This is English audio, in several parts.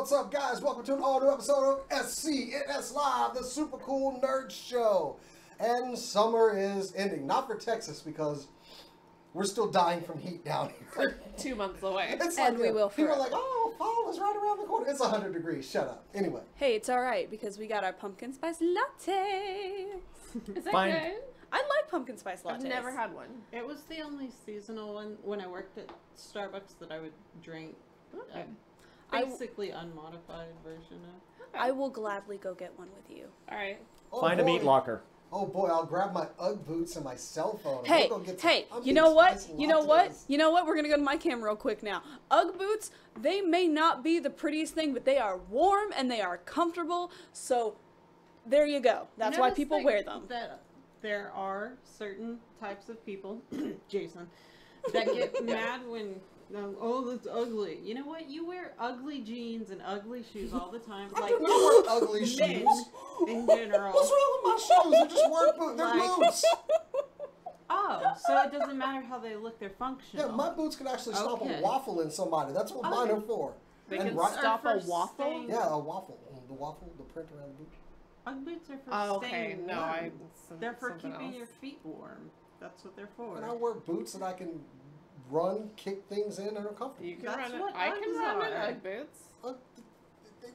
What's up, guys? Welcome to an all-new episode of SCNS Live, the Super Cool Nerd Show. And summer is ending. Not for Texas, because we're still dying from heat down here. 2 months away. It's And like, we will people are forever. like, oh, fall is right around the corner. It's 100 degrees. Shut up. Anyway. Hey, it's alright because we got our pumpkin spice latte. Is that Fine. good? I like pumpkin spice lattes. I've never had one. It was the only seasonal one when I worked at Starbucks that I would drink. Okay. Basically unmodified version of. I will gladly go get one with you. All right. Oh, Find a boy. meat locker. Oh boy, I'll grab my UGG boots and my cell phone. And Hey, we'll go get some hey, you pumpkin know what? spice You know what? lattes. You know what? We're gonna go to my camera real quick now. UGG boots, they may not be the prettiest thing, but they are warm and they are comfortable. So there you go. That's why Notice people wear them. That there are certain types of people, Jason, that get mad when, oh, that's ugly. You know what? You wear ugly jeans and ugly shoes all the time. I Like do not wear ugly men shoes. in general. What's wrong with my shoes? They're just work boots. They're Like- boots. Oh, so it doesn't matter how they look, they're functional. Yeah, my boots can actually stop a Okay. waffle in somebody. That's what mine are for. They And can right- stop a for waffle? staying- Yeah, a waffle. The waffle, the print around the boot. Ugg boots are for Oh, okay. staying No, warm. They're for something keeping else. your feet warm. That's what they're for. And I wear boots that I can run, kick things in, and are comfortable. You can That's run. what I can Uggs run in are. UGG boots. Uh,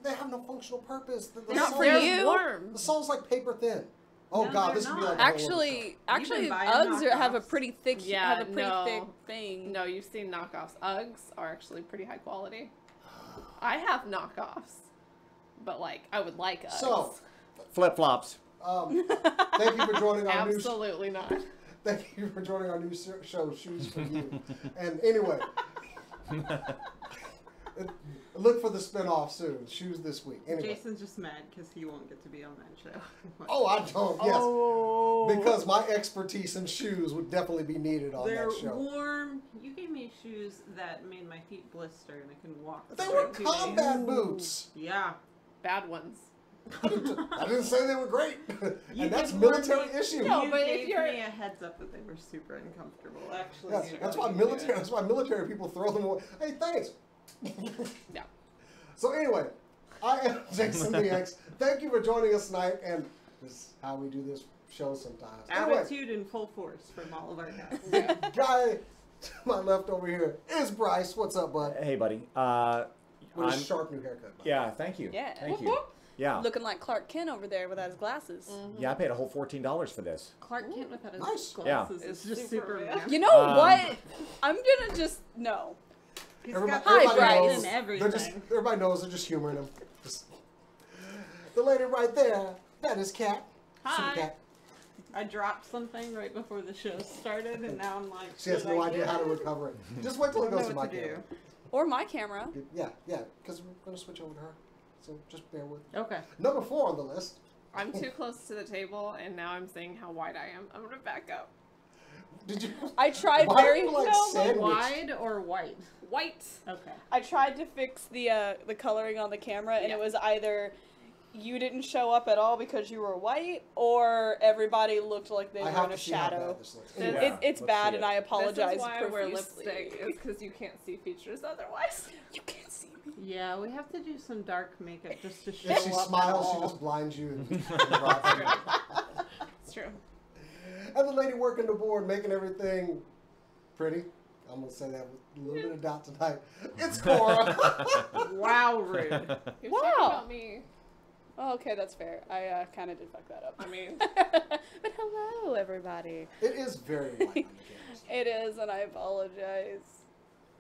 they have no functional purpose. The Not sole- for They're you. warm. The sole's like paper thin. Oh No, God, they're this would be like not. a whole other show. Actually, buying Uggs have a knockoffs. pretty thick, Yeah, have a pretty no. thick thing. No, you've seen knockoffs. Uggs are actually pretty high quality. I have knockoffs, but like I would like Uggs. So, Flip flops. thank you for joining our new. Absolutely not. Thank you for joining our new show, Shoes for You. And anyway, look for the spinoff soon. Shoes this week. Anyway. Jason's just mad because he won't get to be on that show. Oh, I don't. Yes. Oh. Because my expertise in shoes would definitely be needed on They're that show. warm. You gave me shoes that made my feet blister and I couldn't walk. They for were like 2 days. combat boots. Yeah. Bad ones. I didn't say they were great. You And that's did warn military me- issue. No, you but if gave you're- me a heads up that they were super uncomfortable. Actually, Yes, you that's know, why you military. do it. That's why military people throw them away. Hey, thanks. Yeah. So anyway, I am Jason the X. Thank you for joining us tonight, and this is how we do this show sometimes. Anyway, Attitude in full force from all of our guys. the guy to my left over here is Bryce. What's up, bud? Hey, buddy. With a I'm- sharp new haircut. bud. Yeah, thank you. Yeah. Thank you. Yeah. Looking like Clark Kent over there without his glasses. Yeah, I paid a whole $14 for this. Clark Kent without his Nice. glasses Yeah. is just Superman. Superman. You know what? I'm gonna just no. He's Everybody, got Hi, everybody Bryce. knows. and They're everything. just, everybody knows they're just humoring him. Just, the lady right there, that is Kat. Hi. Super Kat. I dropped something right before the show started, and now I'm like, She has should no I idea get how to it? recover it. Just wait till I it don't goes know to my what to do. camera. Or my camera. Yeah, because we're going to switch over to her. So just bear with me. Okay. Number 4 on the list. I'm too close to the table, and now I'm seeing how wide I am. I'm gonna back up. Did you? I tried Why very are you like no, sandwich? Wide or white? White. Okay. I tried to fix the coloring on the camera, and Yeah. it was either you didn't show up at all because you were white, or everybody looked like they I were have in to a see how shadow. bad this looks. Yeah. Anyway, It's let's bad, see and it. I apologize This is why I wear profusely. lipstick, is because you can't see features otherwise. You can't see me. Yeah, we have to do some dark makeup just to show if she up smiles, at she all. just blinds you. And, It's true. and the lady working the board, making everything pretty. I'm going to say that with a little bit of doubt tonight. It's Cora. Wow, rude. You're Wow. talking about me. Oh, okay, that's fair. I kind of did fuck that up. I mean, But hello, everybody. It is very white on the cameras. It is, and I apologize.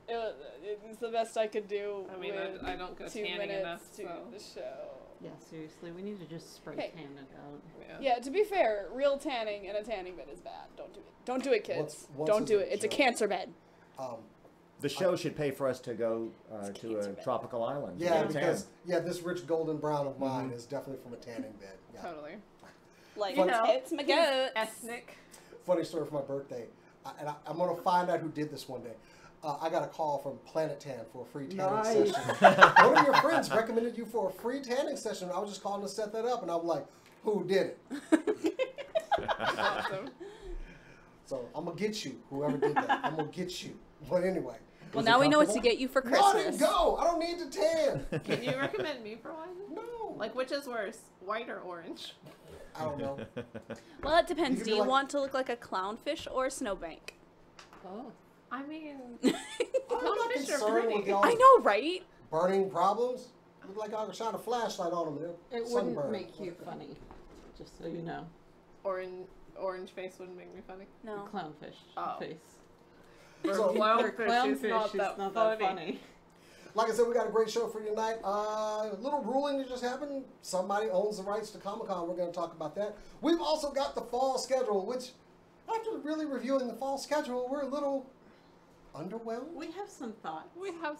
It's the best I could do. I mean, with I don't go 2 tanning minutes enough, to so. the show. Yeah, seriously, we need to just spray Hey. tan it out. Yeah. Yeah, to be fair, real tanning in a tanning bed is bad. Don't do it. Don't do it, kids. Once Don't is do a it. It's a joke. cancer bed. The show should pay for us to go to a cancer. tropical island. to Yeah, get a tan. because this rich golden brown of mine is definitely from a tanning bed. Yeah. Totally. Like, You know, it's my goat. Ethnic. Funny story for my birthday, I'm going to find out who did this one day. I got a call from Planet Tan for a free tanning Nice. session. One of your friends recommended you for a free tanning session. I was just calling to set that up, and I'm like, who did it? That's awesome. So I'm going to get you, whoever did that. I'm going to get you. But anyway, Well, Was it now we know what to comfortable? get you for No, I didn't Christmas. go. I don't need to tan. Can you recommend me for one? No. Like, which is worse, white or orange? I don't know. Well, it depends. You could Do be you like- want to look like a clownfish or a snowbank? Oh. I mean, I'm not clownfish are concerned pretty. with y'all I know, right? burning problems. Look like I could shine a flashlight on them. They're It wouldn't sunburned. make you funny, just so you know. Orange face wouldn't make me funny. No. Clownfish Oh. face. For So- For clownfish, clownfish, it's not that funny. Like I said, we got a great show for you tonight. A little ruling that just happened. Somebody owns the rights to Comic-Con. We're going to talk about that. We've also got the fall schedule, which, after really reviewing the fall schedule, we're a little underwhelmed. We have some thoughts. We have.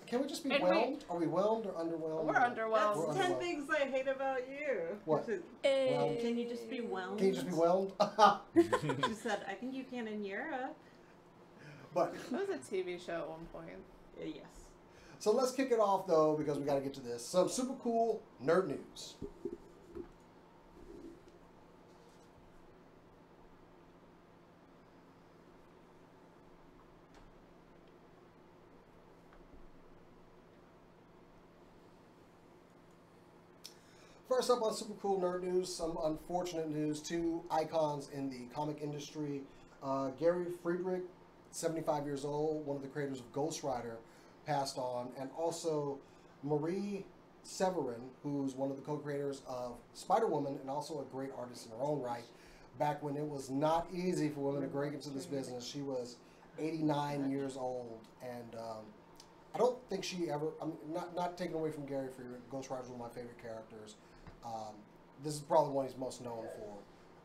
Can we just be And whelmed? Are we whelmed or underwhelmed? We're underwhelmed. That's We're 10 underwhelmed. things I hate about you. What? Hey. Can you just be whelmed? Can you just be whelmed? She said, I think you can in Europe. But It was a TV show at one point. Yes. so let's kick it off though, because we got to get to this. Some super cool nerd news. First up on super cool nerd news, some unfortunate news. Two icons in the comic industry. Gary Friedrich, 75 years old, one of the creators of Ghost Rider, passed on. And also Marie Severin, who's one of the co-creators of Spider-Woman and also a great artist in her own right. Back when it was not easy for women to break into this business, she was 89 years old. And I don't think she ever, I mean, not taken away from Gary Friedrich, Ghost Rider is one of my favorite characters. This is probably one he's most known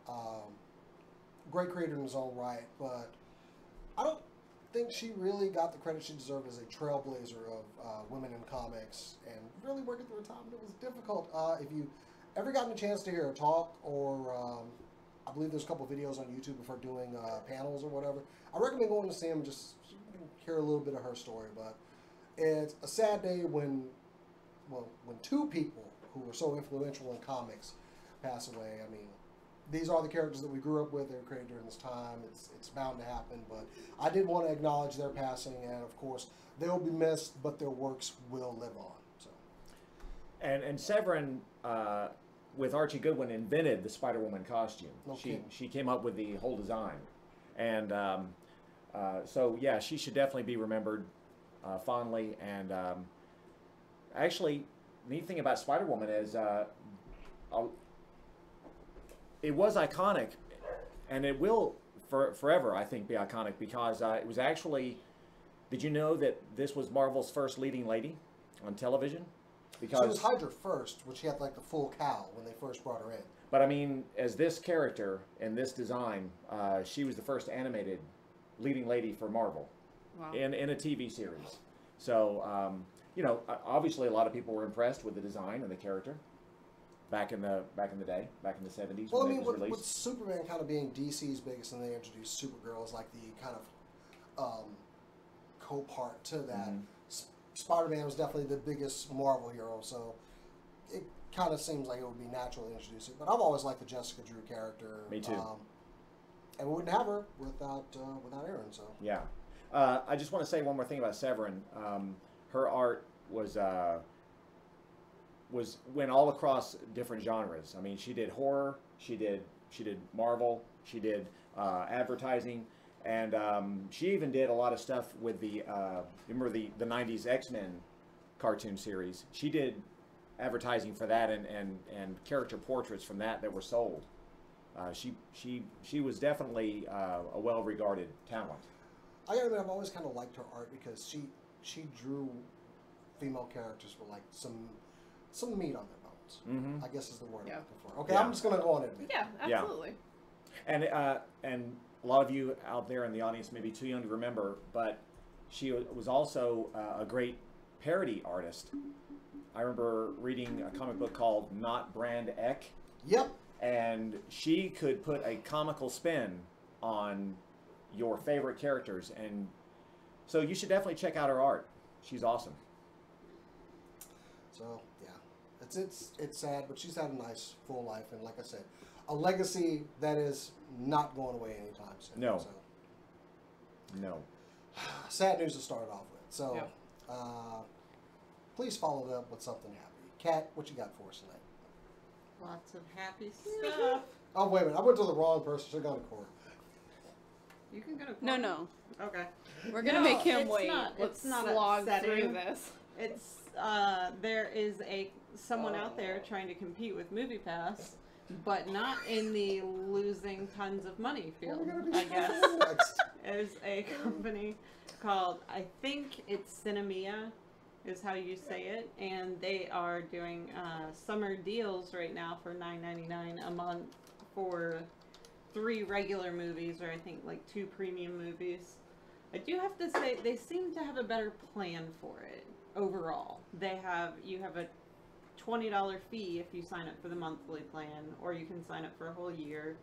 for. Great creator in his own right, but I don't think she really got the credit she deserved as a trailblazer of women in comics and really working through a time that was difficult. If you ever gotten a chance to hear her talk, or I believe there's a couple videos on YouTube of her doing panels or whatever, I recommend going to see them just so you can hear a little bit of her story. But it's a sad day when two people who were so influential in comics pass away. I mean, these are the characters that we grew up with. They were created during this time. It's bound to happen. But I did want to acknowledge their passing, and of course, they will be missed, but their works will live on. So, And Severin, with Archie Goodwin, invented the Spider-Woman costume. No kidding. She came up with the whole design, and so yeah, she should definitely be remembered fondly. And actually, the neat thing about Spider-Woman is it was iconic, and it will forever, I think, be iconic because it was actually. Did you know that this was Marvel's first leading lady on television? Because she was Hydra first, which she had like the full cowl when they first brought her in. But I mean, as this character and this design, she was the first animated leading lady for Marvel Wow. in a TV series. So, you know, obviously a lot of people were impressed with the design and the character back in the day, back in the 70s Well, I when mean, it was with released. Superman kind of being DC's biggest, and they introduced Supergirl as like the kind of co-part to that. Mhm. Spider-Man was definitely the biggest Marvel hero, so it kind of seems like it would be natural to introduce it. But I've always liked the Jessica Drew character. Me too. And we wouldn't have her without Aaron. So Yeah. I just want to say one more thing about Severin. Her art was went all across different genres. I mean, she did horror, she did Marvel, she did advertising, and she even did a lot of stuff with the remember the 90s X-Men cartoon series. She did advertising for that and character portraits from that were sold. She was definitely a well-regarded talent. I gotta admit, I've always kind of liked her art because she drew female characters with like some meat on their bones. Mm-hmm. I guess is the word Yeah. I'm looking for. Okay, Yeah. I'm just gonna go on and admit. Yeah, Yeah. absolutely. And a lot of you out there in the audience may be too young to remember, but she was also a great parody artist. I remember reading a comic book called Not Brand Eck, Yep. and she could put a comical spin on your favorite characters, and so you should definitely check out her art. She's awesome. So yeah, it's sad, but she's had a nice full life, and like I said, a legacy that is not going away anytime soon. No. So. No. sad news to start off with. So, Yeah. please follow it up with something happy. Kat, what you got for us tonight? Lots of happy stuff. Oh, wait a minute. I went to the wrong person. Should have gone to court. You can go to court. No. Okay. We're gonna No, make him it's wait. Not, Let's it's not slog upsetting. through this. It's there is someone out there trying to compete with MoviePass, but not in the losing tons of money field. I guess Next. there's a company called, I think it's Cinemia, is how you say it, and they are doing summer deals right now for $9.99 a month for 3 regular movies, or I think like 2 premium movies. I do have to say they seem to have a better plan for it overall. You have a $20 fee if you sign up for the monthly plan, or you can sign up for a whole year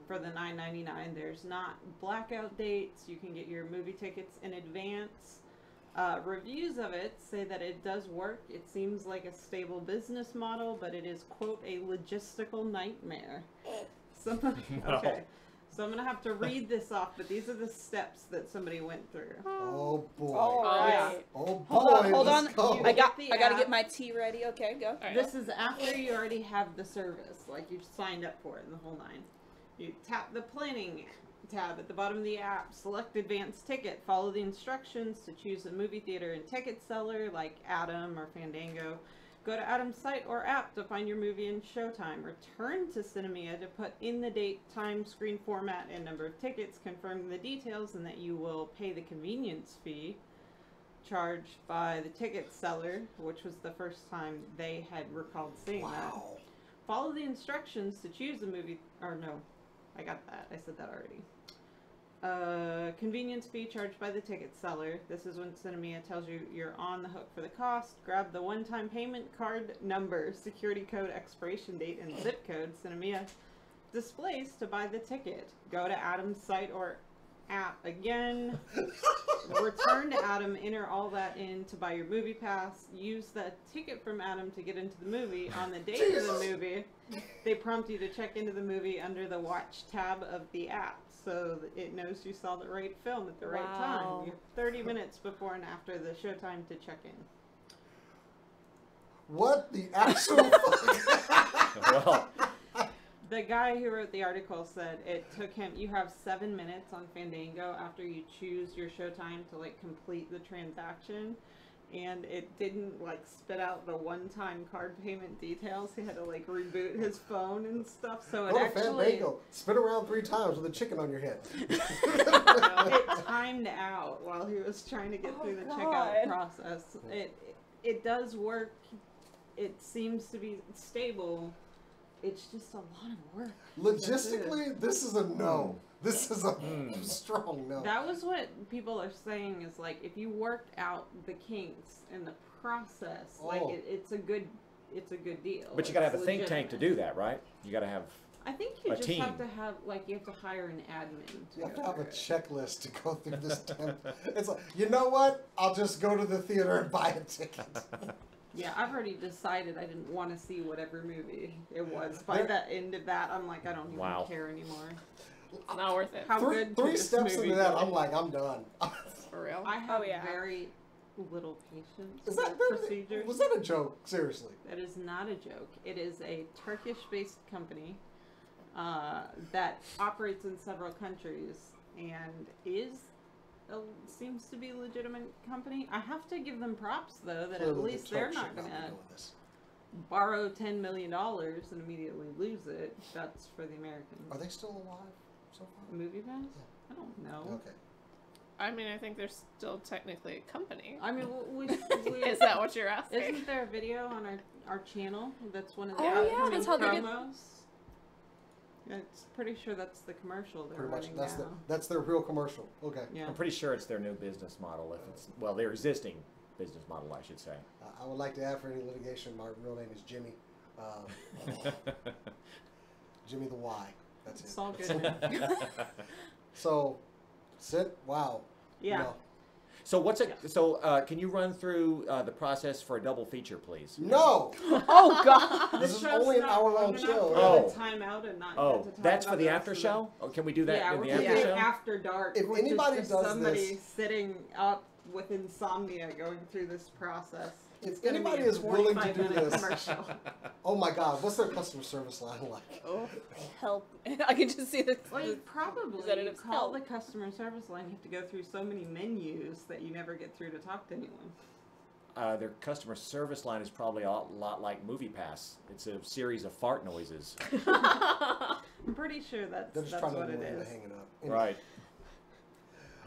for the $9.99. There's not blackout dates. You can get your movie tickets in advance. Reviews of it say that it does work. It seems like a stable business model, but it is, quote, a logistical nightmare. Okay. So I'm going to have to read this off, but these are the steps that somebody went through. Oh, boy. All right. Oh, boy. Hold on. Let's go. I got the to app. get my tea ready. Okay, go. All right. This is after you already have the service, like you've signed up for it in the whole 9. You tap the planning tab at the bottom of the app, select advanced ticket, follow the instructions to choose a movie theater and ticket seller like Atom or Fandango. Go to Atom's site or app to find your movie and showtime. Return to Cinemia to put in the date, time, screen format, and number of tickets, confirming the details and that you will pay the convenience fee charged by the ticket seller, which was the first time they had recalled seeing that. Wow. Follow the instructions to choose a movie, or no, I got that. I said that already. Convenience fee charged by the ticket seller. This is when Cinemia tells you you're on the hook for the cost. Grab the one-time payment card number, security code, expiration date, and zip code Cinemia displays to buy the ticket. Go to Atom's site or app again. Return to Atom, enter all that in to buy your movie pass. Use the ticket from Atom to get into the movie. On the date of the movie, they prompt you to check into the movie under the watch tab of the app, so that it knows you saw the right film at the right Wow. time. You have 30 minutes before and after the showtime to check in. What the actual fuck? Well, The guy who wrote the article said it took him, you have 7 minutes on Fandango after you choose your showtime to like complete the transaction, and it didn't like spit out the one-time card payment details. He had to like reboot his phone and stuff, so it Go to actually Fandango. Spin around 3 times with a chicken on your head. it timed out while he was trying to get Oh, through the God. checkout process. It does work. It seems to be stable. It's just a lot of work. Logistically, this is a no. This is a strong no. That was what people are saying is like if you worked out the kinks in the process, like Oh. it's a good deal. but you got to have It's a think tank to legitimate. do that, right? You got to have. I think you a just team. have to have like you have to hire an admin. To You have go to have a through it. checklist to go through this template. It's like, you know what? I'll just go to the theater and buy a ticket. Yeah, I've already decided I didn't want to see whatever movie it was. By There- the end of that, I'm like, I don't even Wow. care anymore. It's not worth it. How Three, good could three this steps movie into that, be? I'm like, I'm done. For real. I have Oh, yeah. very little patience Is with that procedures. was that a joke? Seriously. That is not a joke. It is a Turkish-based company that operates in several countries and seems to be a legitimate company. I have to give them props though that at Clearly, least the they're Turks not should going be to doing this. borrow $10 million and immediately lose it. That's for the Americans. Are they still alive so far? Movie Pass? I don't know. Okay. I mean, I think they're still technically a company. I mean, we Is that what you're asking? Isn't there a video on our channel that's one of the Oh, yeah, upcoming that's how they get- promos? It's pretty sure that's the commercial they're Pretty much. running That's now. that's their real commercial. Okay. Yeah. I'm pretty sure it's their new business model. If it's their existing business model, I should say. I would like to add for any litigation, my real name is Jimmy. Jimmy the Y. That's It's it. all good. So, Sid, wow. Yeah. No. So what's it? So can you run through the process for a double feature, please? No! Oh God. This is show's only an not hour-long long enough show. for Oh. the time out and not Oh, get to talk that's for about the rest after of the- show. Oh, can we do that Yeah, in we're the doing after it show? after dark. If which is anybody just does somebody this- sitting up with insomnia going through this process. If It's gonna anybody be a is willing to 45-minute do this- commercial. Oh my God, what's their customer service line like? Oh. Help. I can just see the. Well, you probably representatives call help. the customer service line. You have to go through so many menus that you never get through to talk to anyone. Their customer service line is probably a lot like MoviePass. It's a series of fart noises. I'm pretty sure They're that's just trying to what it avoid is. it hanging up. Anyway. Right.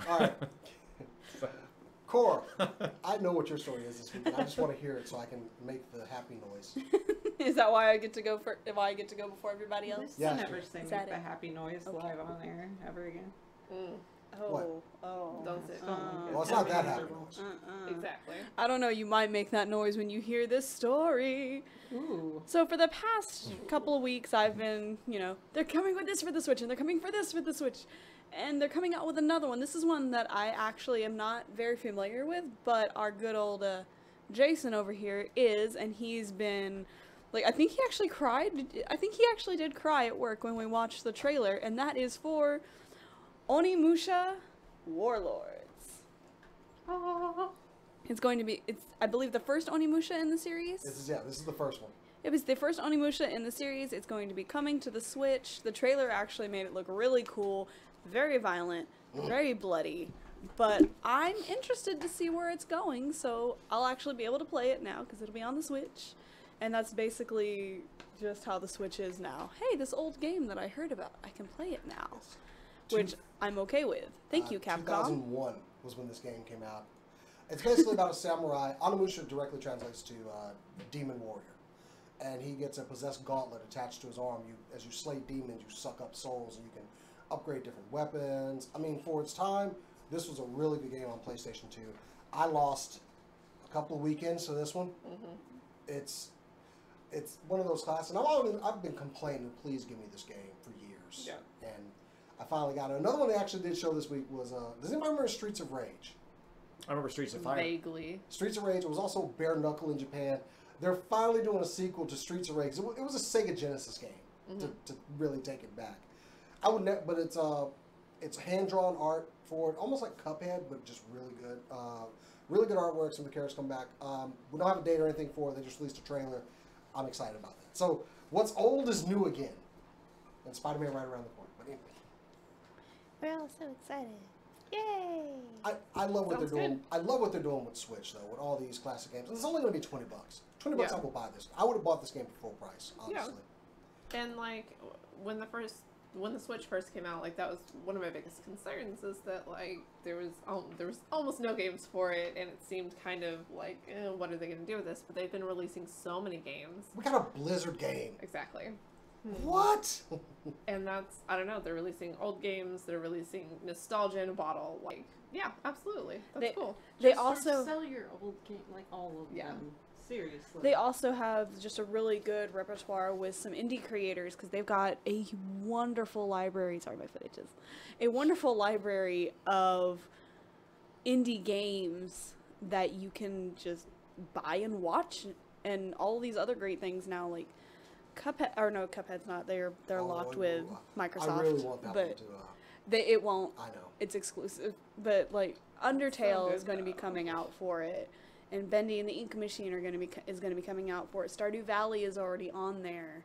All right. Cora, I know what your story is this week, and I just want to hear it so I can make the happy noise. Is that why I get to go for? Why I get to go before everybody else? Yeah, Never sure. sing Is that the it? happy noise Okay. live on air ever again. Mm, Oh. Oh. don't say Don't like it. Well, it's not that Happy happy noise. noise. exactly. I don't know. You might make that noise when you hear this story. Ooh. So for the past couple of weeks, I've been, they're coming with this for the Switch, and they're coming for this for the Switch, and they're coming out with another one. This is one that I actually am not very familiar with, but our good old Jason over here is, and he's been, I think he actually cried. I think he actually did cry at work when we watched the trailer, and that is for Onimusha Warlords. It's going to be, I believe, the first Onimusha in the series. This is the first one. It was the first Onimusha in the series. It's going to be coming to the Switch. The trailer actually made it look really cool, very violent, very bloody. But I'm interested to see where it's going, so I'll actually be able to play it now because it'll be on the Switch. And that's basically just how the Switch is now. Hey, this old game that I heard about, I can play it now, which I'm okay with. Thank you, Capcom. 2001 was when this game came out. It's basically about a samurai. Onimusha directly translates to demon warrior. And he gets a possessed gauntlet attached to his arm. As you slay demons, you suck up souls, and you can upgrade different weapons. I mean, for its time, this was a really good game on PlayStation 2. I lost a couple of weekends to this one. It's one of those classes, and I've been complaining, please give me this game for years. Yeah. And I finally got it. Another one they actually did show this week was, does anybody remember Streets of Rage? I remember Streets of Fire. Vaguely. Streets of Rage. It was also bare knuckle in Japan. They're finally doing a sequel to Streets of Rage. It was a Sega Genesis game to really take it back. But it's hand-drawn art for it, almost like Cuphead, but just really good. Really good artwork. Some of the characters come back. We don't have a date or anything for it. They just released a trailer. I'm excited about that. So what's old is new again, and Spider-Man right around the corner. But anyway, We're all so excited. Yay! I love what Sounds they're doing. good. I love what they're doing with Switch though, with all these classic games. And it's only going to be $20. $20, Yeah. I will buy this. I would have bought this game for full price, honestly. And when the Switch first came out, that was one of my biggest concerns, is that there was almost no games for it, and it seemed kind of what are they going to do with this? But they've been releasing so many games. We got a Blizzard game. Exactly. What? And that's, I don't know, they're releasing old games, they're releasing nostalgia in a bottle. Yeah, absolutely. That's cool. They Just also sell your old game, all of Yeah. them. Seriously. They also have just a really good repertoire with some indie creators because they've got a wonderful library. Sorry, my footage is a wonderful library of indie games that you can just buy and watch, and all these other great things now, like Cuphead. Or no, Cuphead's not. They're locked with Microsoft. I really want that one but to. it won't. I know. It's exclusive, but Undertale good, is going to be though. coming out for it, and Bendy and the Ink Machine is going to be coming out for it. Stardew Valley is already on there,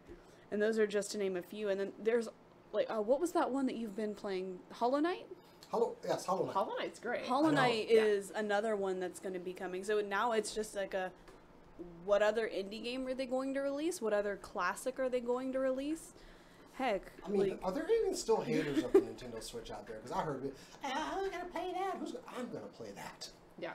and those are just to name a few. And then there's what was that one that you've been playing? Hollow Knight. Hollow Knight. Hollow Knight's great. Hollow I know, Knight yeah. is another one that's going to be coming. So now it's just what other indie game are they going to release? What other classic are they going to release? Heck, I mean, are there even still haters of the Nintendo Switch out there? Because I heard, I'm gonna play that. I'm gonna play that. Yeah.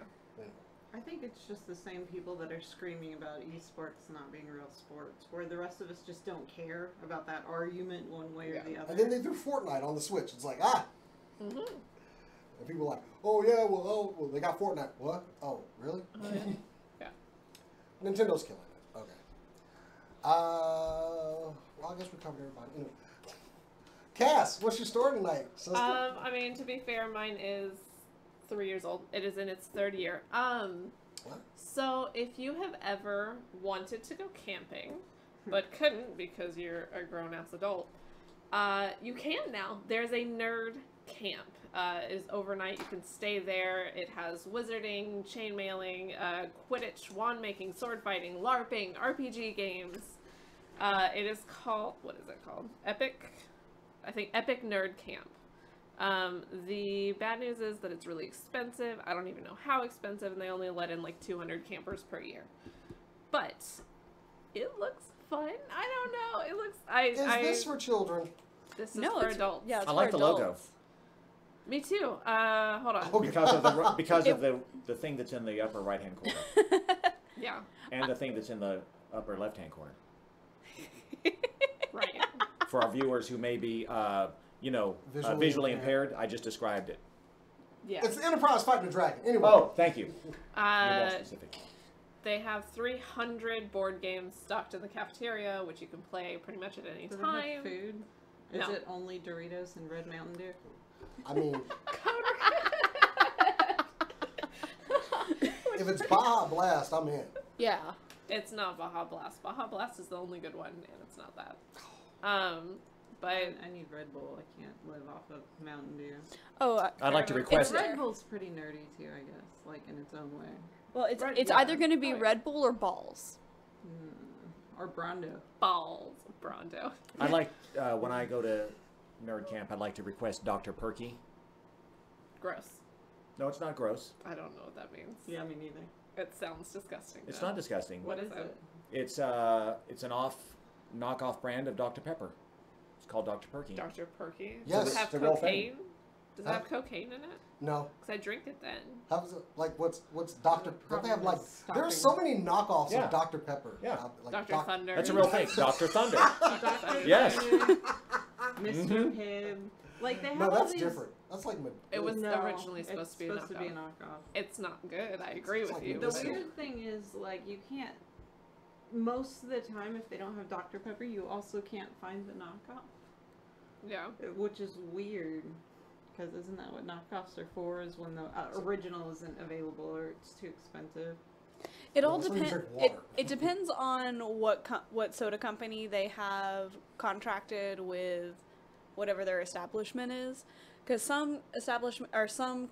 I think it's just the same people that are screaming about esports not being real sports, where the rest of us just don't care about that argument one way or the other. And then they threw Fortnite on the Switch. It's like, Mm-hmm. And people are like, oh yeah, well, they got Fortnite. What? Oh, really? Oh, yeah. Yeah. Nintendo's killing it. Okay. Well, I guess we covered everybody. Anyway. Cass, what's your story tonight? I mean, to be fair, mine is 3 years old. It is in its third year. What? So if you have ever wanted to go camping, but couldn't because you're a grown-ass adult, you can now. There's a nerd camp. It is overnight. You can stay there. It has wizarding, chainmailing, Quidditch, wand making, sword fighting, LARPing, RPG games. It is called, what is it called? Epic Nerd Camp. The bad news is that it's really expensive. I don't even know how expensive, and they only let in like 200 campers per year. But it looks fun. I don't know. It looks. Is this for children? This is for it's adults. Yeah, it's I like for the logo. adults. Me too. Hold on. Okay. Because of the thing that's in the upper right hand corner Yeah. and the thing that's in the upper left hand corner. Right. For our viewers who may be visually impaired, I just described it. Yeah. It's the Enterprise fighting a dragon. Anyway. Oh, thank you. You're more specific. They have 300 board games stocked in the cafeteria, which you can play pretty much at any Do they time. have food? Is No. it only Doritos and Red Mountain Dew? I mean, if it's Baja Blast, I'm in. Yeah. It's not Baja Blast. Baja Blast is the only good one, and it's not that. But I need Red Bull. I can't live off of Mountain Dew. Oh, I'd like to it's request there. Red Bull's pretty nerdy too, I guess, like in its own way. Well, it's Red- it's yeah. either going to be Oh, yeah. Red Bull or balls. Or Brondo. balls, Brondo. I'd like when I go to nerd camp, I'd like to request Dr. Perky. Gross. No, it's not gross. I don't know what that means. Yeah, me neither. It sounds disgusting. It's though. not disgusting. What is it? It's an knockoff brand of Dr. Pepper. It's called Dr. Perky. Dr. Perky? Yes. Does it have It's a real thing. cocaine? Does it have cocaine in it? No. Because I drink it then. How's it, like, what's Dr. Don't they have, like, Stocking. there's so many knockoffs Yeah. of Dr. Pepper. Yeah. Like Dr. Thunder. That's a real thing. Dr. Thunder. Dr. Thunder. Yes. Mr. Pibb. Like they have No, all that's these. different. That's like It was No, originally supposed it's to be a supposed to be a knockoff. knockoff. It's not good. I agree It's with like you. The Listen. weird thing is, like, you can't. Most of the time, if they don't have Dr. Pepper, you also can't find the knockoff, Yeah. which is weird. Because isn't that what knockoffs are for? Is when the original isn't available or it's too expensive. It Well, all that's when you depends. drink water. It depends on what soda company they have contracted with, whatever their establishment is. Because some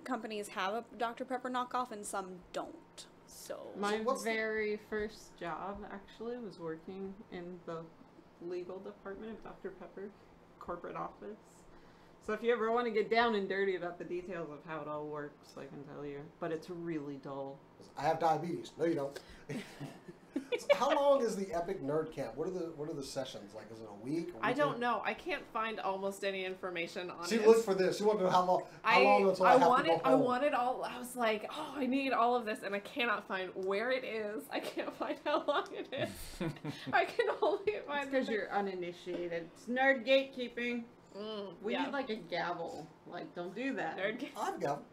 companies have a Dr. Pepper knockoff and some don't. So My what's the- very first job actually was working in the legal department of Dr. Pepper corporate office. So if you ever want to get down and dirty about the details of how it all works, I can tell you. But it's really dull. I have diabetes. No, you don't. So how long is the Epic Nerd Camp? What are the sessions like? Is it a week? I don't know. I can't find almost any information on She it. looked for this. She wanted to know how long until I have to go I home. wanted all. I was like, oh, I need all of this, and I cannot find where it is. I can't find how long it is. I can only It's find because you're uninitiated. It's nerd gatekeeping. We yeah. need like a gavel. Like, don't do that. Nerd ga- I've got.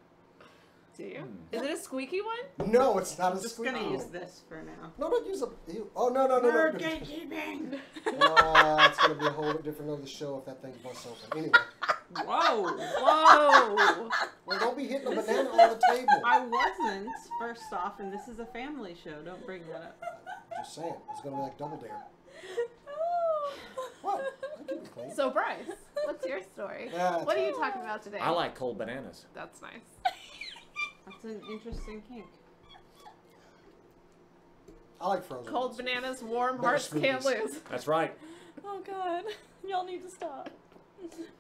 Do you? Is it a squeaky one? No, it's not I'm a just squeaky. gonna use this for now. No, don't use a. Oh no. Nerd gatekeeping. It's gonna be a whole different of the show if that thing busts open. Anyway, Whoa. Whoa! well, don't be hitting a banana on the table. I wasn't, first off, and this is a family show. Don't bring that up. Just saying, it's gonna be like Double Dare. What? I keep it clean. So Bryce, what's your story? Yeah, What are you talking about today? I like cold bananas. That's nice. That's an interesting kink. I like frozen. Cold ones. bananas, warm Better hearts can't smoothies. lose. That's right. oh god, y'all need to stop.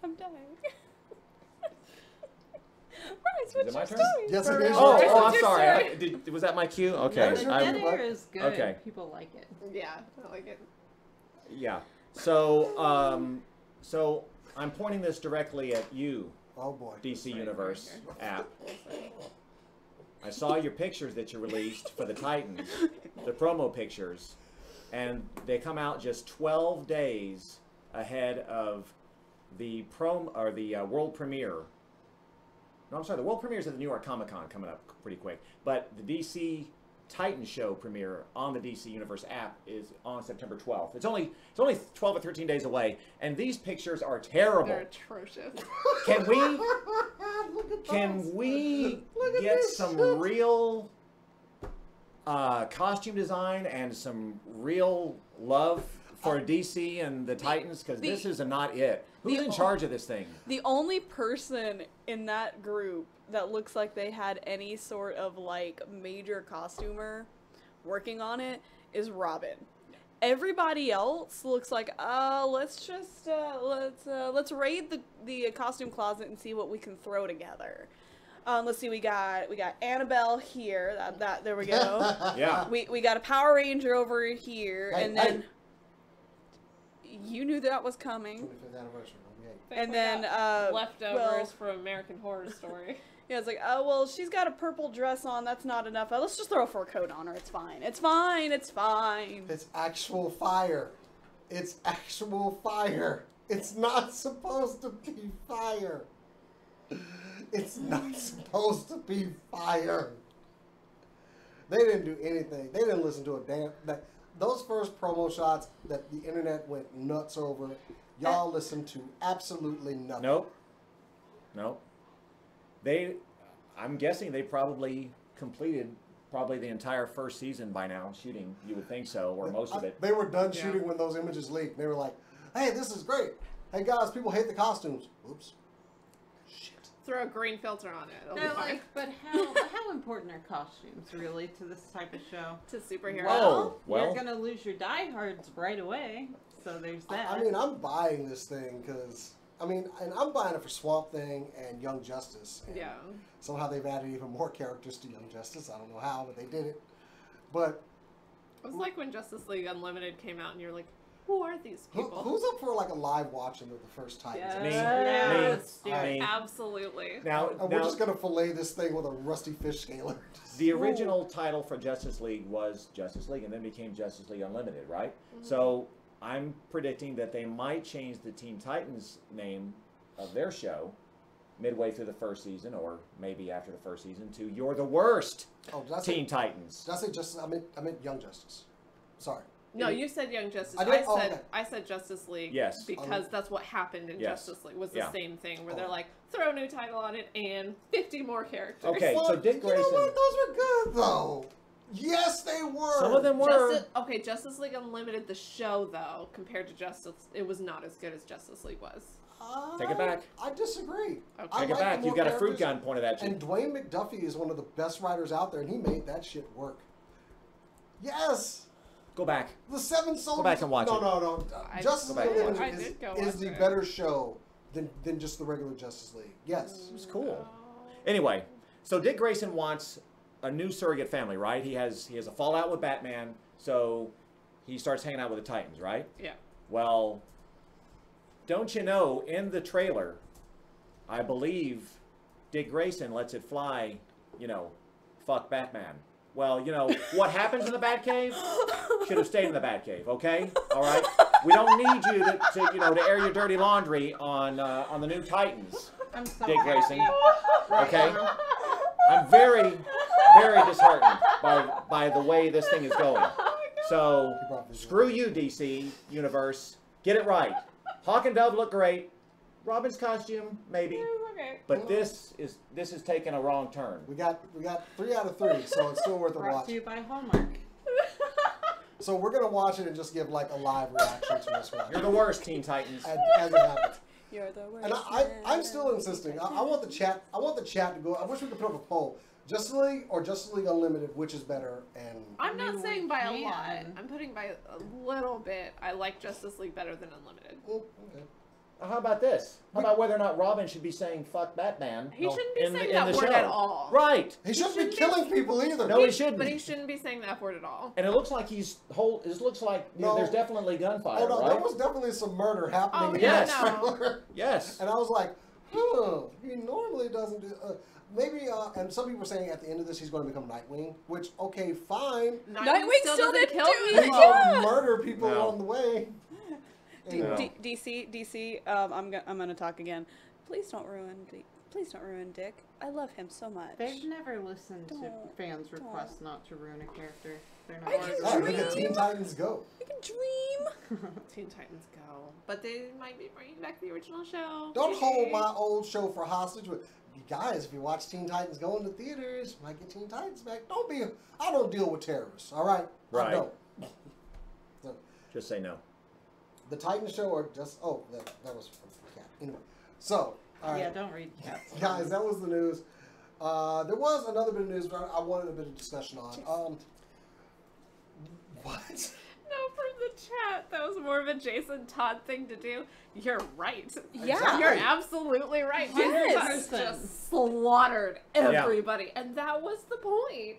I'm dying. Bryce, Is what's it my your turn? story? Yes, it is. Oh, Bryce, I'm what's your sorry. story? Was that my cue? Okay. There's The your I'm- dead I'm- air is good. Okay. People like it. Yeah, I like it. yeah. So I'm pointing this directly at you, Oh boy. DC Right, Universe right app. I saw your pictures that you released for the Titans, the promo pictures, and they come out just 12 days ahead of the world premiere. No, I'm sorry, the world premiere is at the New York Comic Con coming up pretty quick. But the DC Titans show premiere on the DC Universe app is on September 12th. It's only 12 or 13 days away, and these pictures are terrible. They're atrocious. Can we Look at Look at get this some shit. real costume design and some real love for DC and the Titans? Because this is not it. Who's in charge of this thing? The only person in that group that looks like they had any sort of like major costumer working on it is Robin. Everybody else looks like let's just let's raid the costume closet and see what we can throw together. Let's see, we got Annabelle here. There we go. Yeah. We got a Power Ranger over here, Hey, and then you knew that was coming. 25th anniversary. Okay. And then leftovers from American Horror Story. Yeah, it's like, oh, well, she's got a purple dress on. That's not enough. Let's just throw a fur coat on her. It's fine. It's fine. It's fine. It's actual fire. It's actual fire. It's not supposed to be fire. It's not supposed to be fire. They didn't do anything. They didn't listen to a damn... Those first promo shots that the internet went nuts over, y'all listened to absolutely nothing. Nope. I'm guessing they probably completed the entire first season by now shooting. You would think so, or most of it. They were done shooting when those images leaked. They were like, hey, this is great. Hey, guys, people hate the costumes. Oops. Shit. Throw a green filter on it. It'll be No, fine. like, but how important are costumes really to this type of show? To superheroes. Well, you're gonna lose your diehards right away. So there's that. I mean, I'm buying this thing because... and I'm buying it for Swamp Thing and Young Justice. And Yeah. somehow they've added even more characters to Young Justice. I don't know how, but they did it. But It was like when Justice League Unlimited came out and you're like, who are these people? who's up for like a live watching of the first Titans? Yes. Me. Yes. Me. I mean, Absolutely. now, And we're just gonna fillet this thing with a rusty fish scaler. the original title for Justice League was Justice League, and then became Justice League Unlimited, right? Mm-hmm. So I'm predicting that they might change the Teen Titans name of their show midway through the first season, or maybe after the first season, to You're the Worst Oh, did I say, Teen Titans. did I say Justice? I meant Young Justice. Sorry. No, you said Young Justice. I did? Oh, okay. I said Justice League. Yes. Because that's what happened in Yes. Justice League. Was the Yeah. same thing where Oh. they're like, throw a new title on it and 50 more characters. Okay, Well, so Dick You know Grayson. what? Those were good though. Yes, they were. Some of them were. Justice League Unlimited, the show though, compared to Justice, it was not as good as Justice League was. Take it back. I disagree. Okay. I Take it like back. the You've more got a fruit characters. gun pointed at you. And Dwayne McDuffie is one of the best writers out there, and he made that shit work. Yes. Go back. The Seven Soldiers. back and watch it. No. I- Justice Go back League and watch Unlimited it. I did go is watch the it. better show than just the regular Justice League. Yes. It was cool. Anyway, so Dick Grayson wants a new surrogate family, right? He has a fallout with Batman, so he starts hanging out with the Titans, right? Yeah. Well, don't you know, in the trailer, I believe Dick Grayson lets it fly, fuck Batman. Well, what happens in the Batcave should have stayed in the Batcave, okay? All right? We don't need you to air your dirty laundry on the new Titans, I'm so Dick Grayson. happy. Okay? I'm very, very disheartened by the way this thing is going. So, screw you, DC Universe. Get it right. Hawk and Dove look great. Robin's costume, maybe. Okay. But this is taking a wrong turn. We got 3 out of 3, so it's still worth a Brought watch. to you by Hallmark. So we're gonna watch it and just give like a live reaction to this one You're the worst, Teen Titans. as it happens. You're the worst. And I'm still insisting. I want the chat. I want the chat to go. I wish we could put up a poll. Justice League or Justice League Unlimited, which is better? And I'm not mean, saying we by a can. lot. I'm putting by a little bit. I like Justice League better than Unlimited. okay. How about this? How about whether or not Robin should be saying "fuck Batman"? He shouldn't be in saying the that word show. at all. Right. He shouldn't be killing people either. No, he shouldn't. But he shouldn't be saying the F word at all. And it looks like it looks like No. there's definitely gunfire, Oh no, right? there was definitely some murder happening Oh, in yeah, that no. trailer. Yes. And I was like, he normally doesn't do. Maybe, and some people are saying at the end of this he's going to become Nightwing, which okay, fine. Nightwing still doesn't didn't kill do He it. people. will murder people No. on the way. D- No. DC, I'm gonna talk again. Please don't ruin Please don't ruin Dick. I love him so much. They've never listened to Don't- fans' requests not to ruin a character. They're not. I can Yeah, look dream. at Teen Titans Go. I can dream. Teen Titans Go, but they might be bringing back the original show. Don't maybe. hold my old show for hostage. You guys, if you watch Teen Titans Go in the theaters, you might get Teen Titans back. I don't deal with terrorists, all right? Right. I don't. So, Just say no. the Titans show or just, that was from Cat. Anyway, so, all right. Yeah, don't read cats. Guys, that was the news. There was another bit of news but I wanted a bit of discussion on. What? No, from the chat, that was more of a Jason Todd thing to do. You're right. Yeah. Exactly. You're absolutely right. Yes. Jason Todd just slaughtered everybody, and that was the point.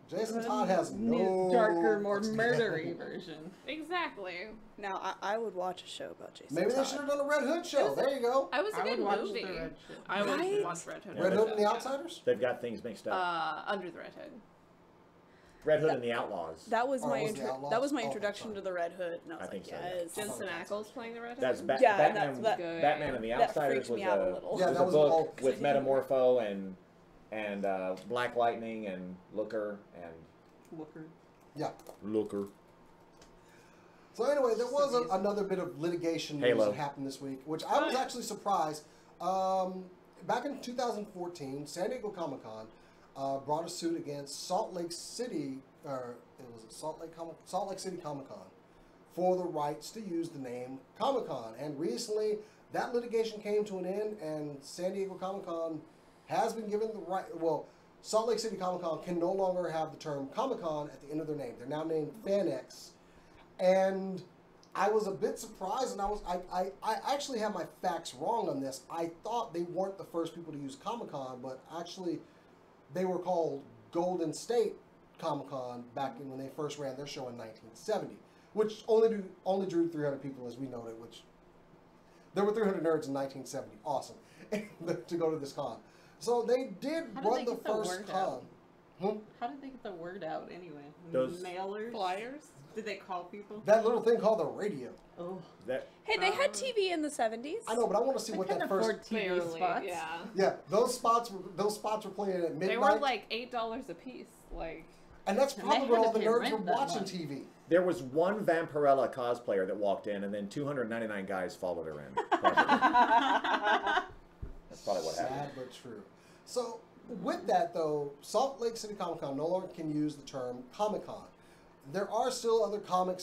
Jason Todd has no... New, darker, more murdery version. Exactly. Now, I would watch a show about Jason Maybe they Todd. should have done a Red Hood show. There you go. I was a I good would watch movie. the Red Hood. I would Right? watch Red Hood. Red Hood and the Yeah. Outsiders? They've got things mixed up. Under the Red Hood. Red Hood and the Outlaws. That was Or my was the Outlaws? that was my Oh, introduction sorry. to the Red Hood, and I was I like, think so, yeah. yes. Jensen Ackles playing the Red Hood. That's Yeah, Batman. that's good. Batman and the That Outsiders freaks was me out a little. Yeah, was that a was book all- with Metamorpho and Black Lightning and Looker and Looker. Yeah. Looker. So anyway, there was another bit of litigation news Halo. that happened this week, which I was actually surprised. Back in 2014, San Diego Comic-Con brought a suit against Salt Lake City, or it was Salt Lake City Comic-Con, for the rights to use the name Comic-Con. And recently, that litigation came to an end, and San Diego Comic-Con has been given the right. Well, Salt Lake City Comic-Con can no longer have the term Comic-Con at the end of their name. They're now named FanX. And I was a bit surprised, and I actually have my facts wrong on this. I thought they weren't the first people to use Comic-Con, but actually they were called Golden State Comic-Con back when they first ran their show in 1970, which only drew 300 people, as we noted, which there were 300 nerds in 1970. Awesome. To go to this con. So they did How did run they the get the first word con. out? Hmm? How did they get the word out anyway? Those- Mailers? Flyers. Did they call people? That little thing called the radio. Oh. That Hey, they had TV in the 70s. I know, but I want to see They what couldn't that first. afford TV Barely, spots. yeah. Yeah, those spots were playing at midnight. They were like $8 a piece. Like, and that's And probably they when had all to the pay nerds rent were that watching much. TV. there was one Vampirella cosplayer that walked in, and then 299 guys followed her in. That's probably what happened. Sad but true. So with that though, Salt Lake City Comic Con no longer can use the term Comic Con. There are still other comic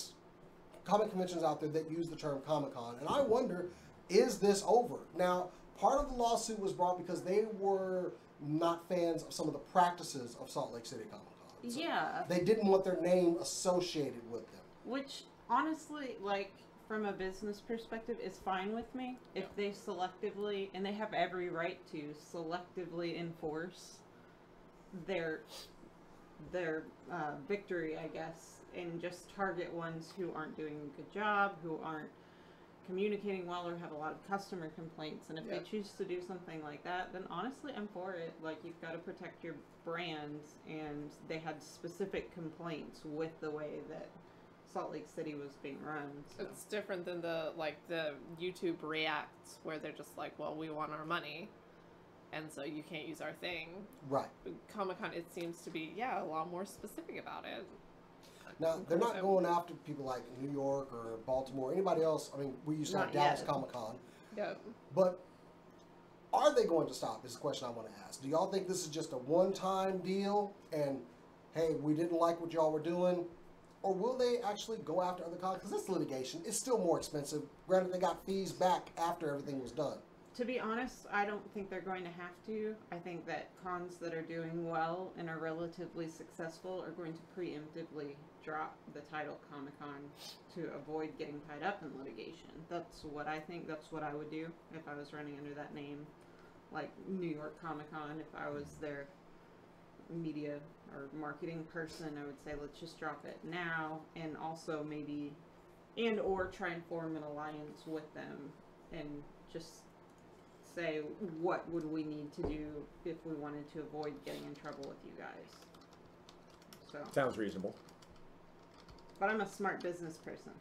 conventions out there that use the term Comic Con, and I wonder, is this over? Now, part of the lawsuit was brought because they were not fans of some of the practices of Salt Lake City Comic Con. So Yeah. they didn't want their name associated with them. Which, honestly, like, from a business perspective, is fine with me. If they selectively, and they have every right to, selectively enforce their victory, I guess, and just target ones who aren't doing a good job, who aren't communicating well, or have a lot of customer complaints. And if Yeah. they choose to do something like that, then honestly, I'm for it. Like, you've got to protect your brand, and they had specific complaints with the way that Salt Lake City was being run. So. it's different than the YouTube reacts where they're just like, well, we want our money, and so you can't use our thing. Right. Comic-Con, it seems to be, a lot more specific about it. Now, they're not going after people like New York or Baltimore, anybody else. I mean, we used to have Not Dallas yet. Comic Con. Yeah. But are they going to stop is the question I want to ask. Do y'all think this is just a one-time deal and, hey, we didn't like what y'all were doing? Or will they actually go after other cons? Because this litigation is still more expensive. Granted, they got fees back after everything was done. To be honest, I don't think they're going to have to. I think that cons that are doing well and are relatively successful are going to preemptively drop the title Comic-Con to avoid getting tied up in litigation. That's what I think. That's what I would do if I was running under that name. Like New York Comic-Con, if I was their media or marketing person, I would say let's just drop it now, and also maybe, and or try and form an alliance with them and just say what would we need to do if we wanted to avoid getting in trouble with you guys. So, Sounds reasonable. but I'm a smart business person.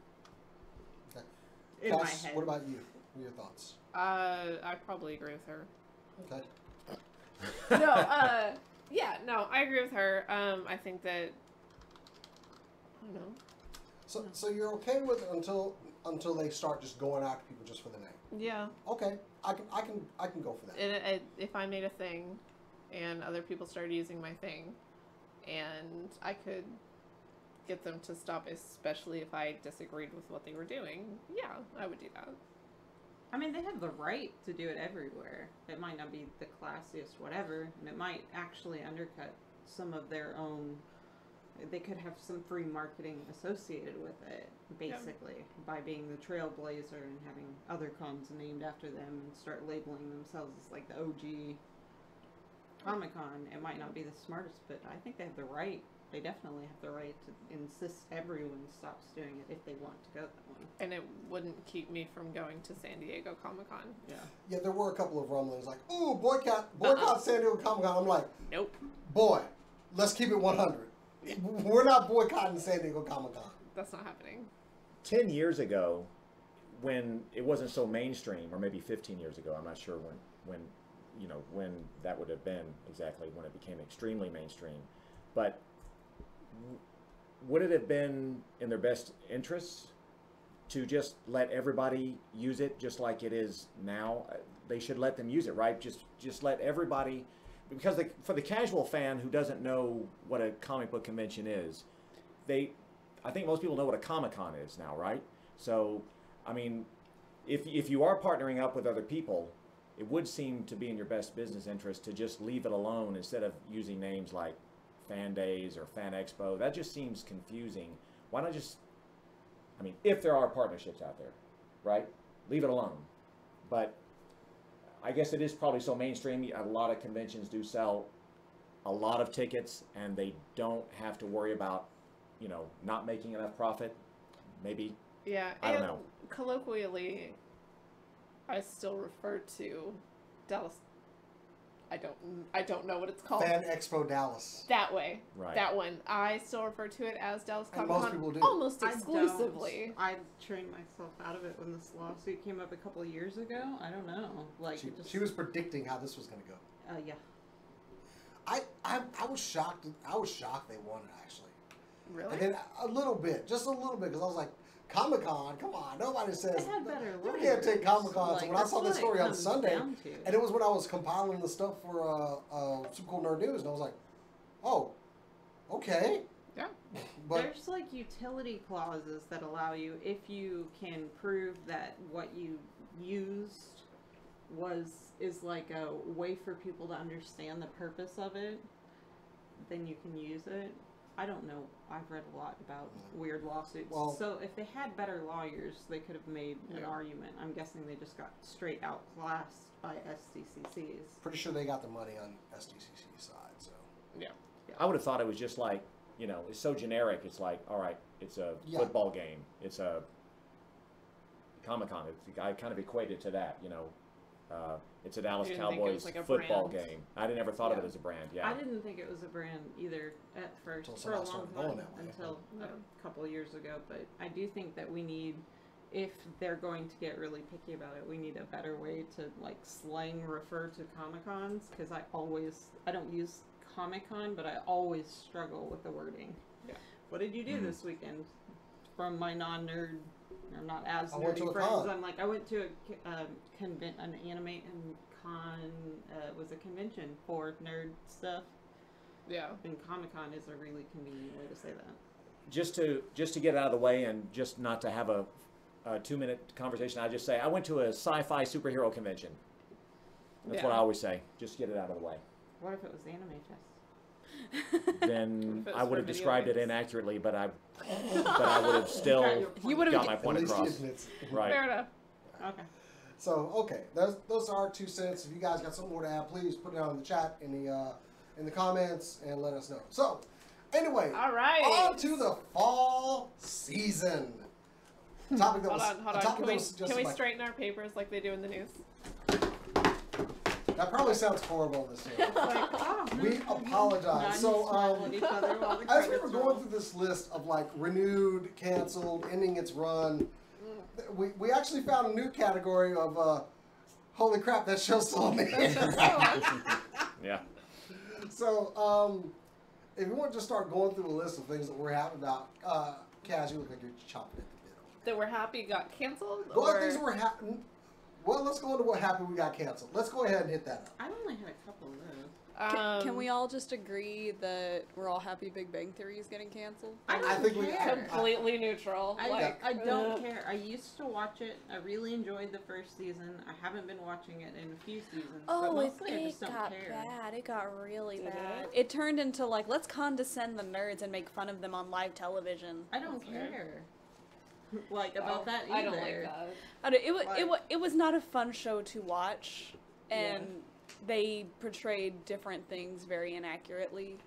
Okay. In my Cass, head. what about you? What are your thoughts? I probably agree with her. Okay. No, yeah, no, I agree with her. I think that, I don't know. So you're okay with it until they start just going after people just for the name. Yeah. Okay, I can go for that. If I made a thing, and other people started using my thing, and I could get them to stop, especially if I disagreed with what they were doing, yeah, I would do that. I mean, they have the right to do it everywhere. It might not be the classiest whatever, and it might actually undercut some of their own. They could have some free marketing associated with it, basically, by being the trailblazer and having other cons named after them and start labeling themselves as like the OG Comic-Con. It might not be the smartest, but I think they have the right. They definitely have the right to insist everyone stops doing it if they want to go that way. And it wouldn't keep me from going to San Diego Comic-Con. Yeah. Yeah, there were a couple of rumblings like, "Ooh, boycott San Diego Comic-Con." I'm like, Nope. boy, let's keep it 100. We're not boycotting San Diego Comic-Con. That's not happening. 10 years ago, when it wasn't so mainstream, or maybe 15 years ago, I'm not sure when that would have been exactly, when it became extremely mainstream, but would it have been in their best interests to just let everybody use it just like it is now? They should let them use it, right? Just let everybody, because for the casual fan who doesn't know what a comic book convention is, I think most people know what a Comic-Con is now, right? So, I mean, if you are partnering up with other people, it would seem to be in your best business interest to just leave it alone instead of using names like Fan Days or Fan Expo. That just seems confusing. Why not just, I mean, if there are partnerships out there, right? Leave it alone. But I guess it is probably so mainstream. A lot of conventions do sell a lot of tickets, and they don't have to worry about, not making enough profit. Maybe. Yeah. I don't know. Colloquially, I still refer to Dallas. I don't know what it's called. Fan Expo Dallas. That way. Right. That one. I still refer to it as Dallas And Comic-Con most people do. almost exclusively. I trained myself out of it when this lawsuit came up a couple of years ago. I don't know. Like She was predicting how this was going to go. Yeah. I was shocked. I was shocked they won it, actually. Really? And then a little bit, just a little bit, because I was like, Comic-Con, come on, nobody says They had better you can't take Comic-Con. lawyers. So when I saw this That's what story it on comes Sunday, down to. and it was when I was compiling the stuff for Super Cool Nerd News, and I was like, oh, okay. Yeah. But there's like utility clauses that allow you, if you can prove that what you used is like a way for people to understand the purpose of it, then you can use it. I don't know. I've read a lot about weird lawsuits. Well, so if they had better lawyers, they could have made an Yeah. argument. I'm guessing they just got straight outclassed by SDCCs. pretty sure they got the money on SDCC's side. So Yeah. I would have thought it was just like, it's so generic. It's like, all right, it's a football game. It's a Comic-Con. I kind of equated to that, it's a Dallas You didn't think it Cowboys was like a football brand? game. I never thought of Yeah. it as a brand. Yeah. I didn't think it was a brand either at first Until for a somebody long started going time, that way. until Yeah. a couple of years ago. But I do think that we need, if they're going to get really picky about it, we need a better way to like slang refer to Comic-Cons, because I don't use Comic-Con, but I always struggle with the wording. Yeah. What did you do this weekend? From my non-nerd, or not as I went to nerdy a friends, con. I'm like, I went to an anime and con was a convention for nerd stuff. Yeah. And Comic-Con is a really convenient way to say that. Just to get it out of the way and just not to have a 2-minute conversation, I just say I went to a sci-fi superhero convention. That's what I always say. Just get it out of the way. What if it was Anime Fest? Then If it was I would for have video described it games. inaccurately, but I would have still You would have got my at point least across. it's Right. Fair enough. Okay. So okay, those are our 2 cents. If you guys got something more to add, please put it down in the chat in the comments and let us know. So anyway, All right. on to the fall season. A topic that Hold was on, a hold on. topic Can that we, was suggested can we by- straighten our papers like they do in the news? That probably sounds horrible this year. Like, oh, We apologize. So smile at each other while the as we credits were roll. going through this list of like renewed, canceled, ending its run, we actually found a new category of Holy crap, that show's still on the air. Yeah. So, if you want to just start going through the list of things that we're happy about, Kaz, you look like you're chopping at the bit. That we're happy got canceled? Well, or... things were happening. Well, let's go into what happened. We got canceled. Let's go ahead and hit that up. I only had a couple of those. Can we all just agree that we're all happy Big Bang Theory is getting canceled? I think we completely neutral. I don't care. I used to watch it. I really enjoyed the first season. I haven't been watching it in a few seasons. But Oh, mostly I it just don't got care. bad. It got really Did bad. it? It turned into like, let's condescend the nerds and make fun of them on live television. I don't That's weird. care. Like about that either. I don't like that. It was not a fun show to watch, and they portrayed different things very inaccurately.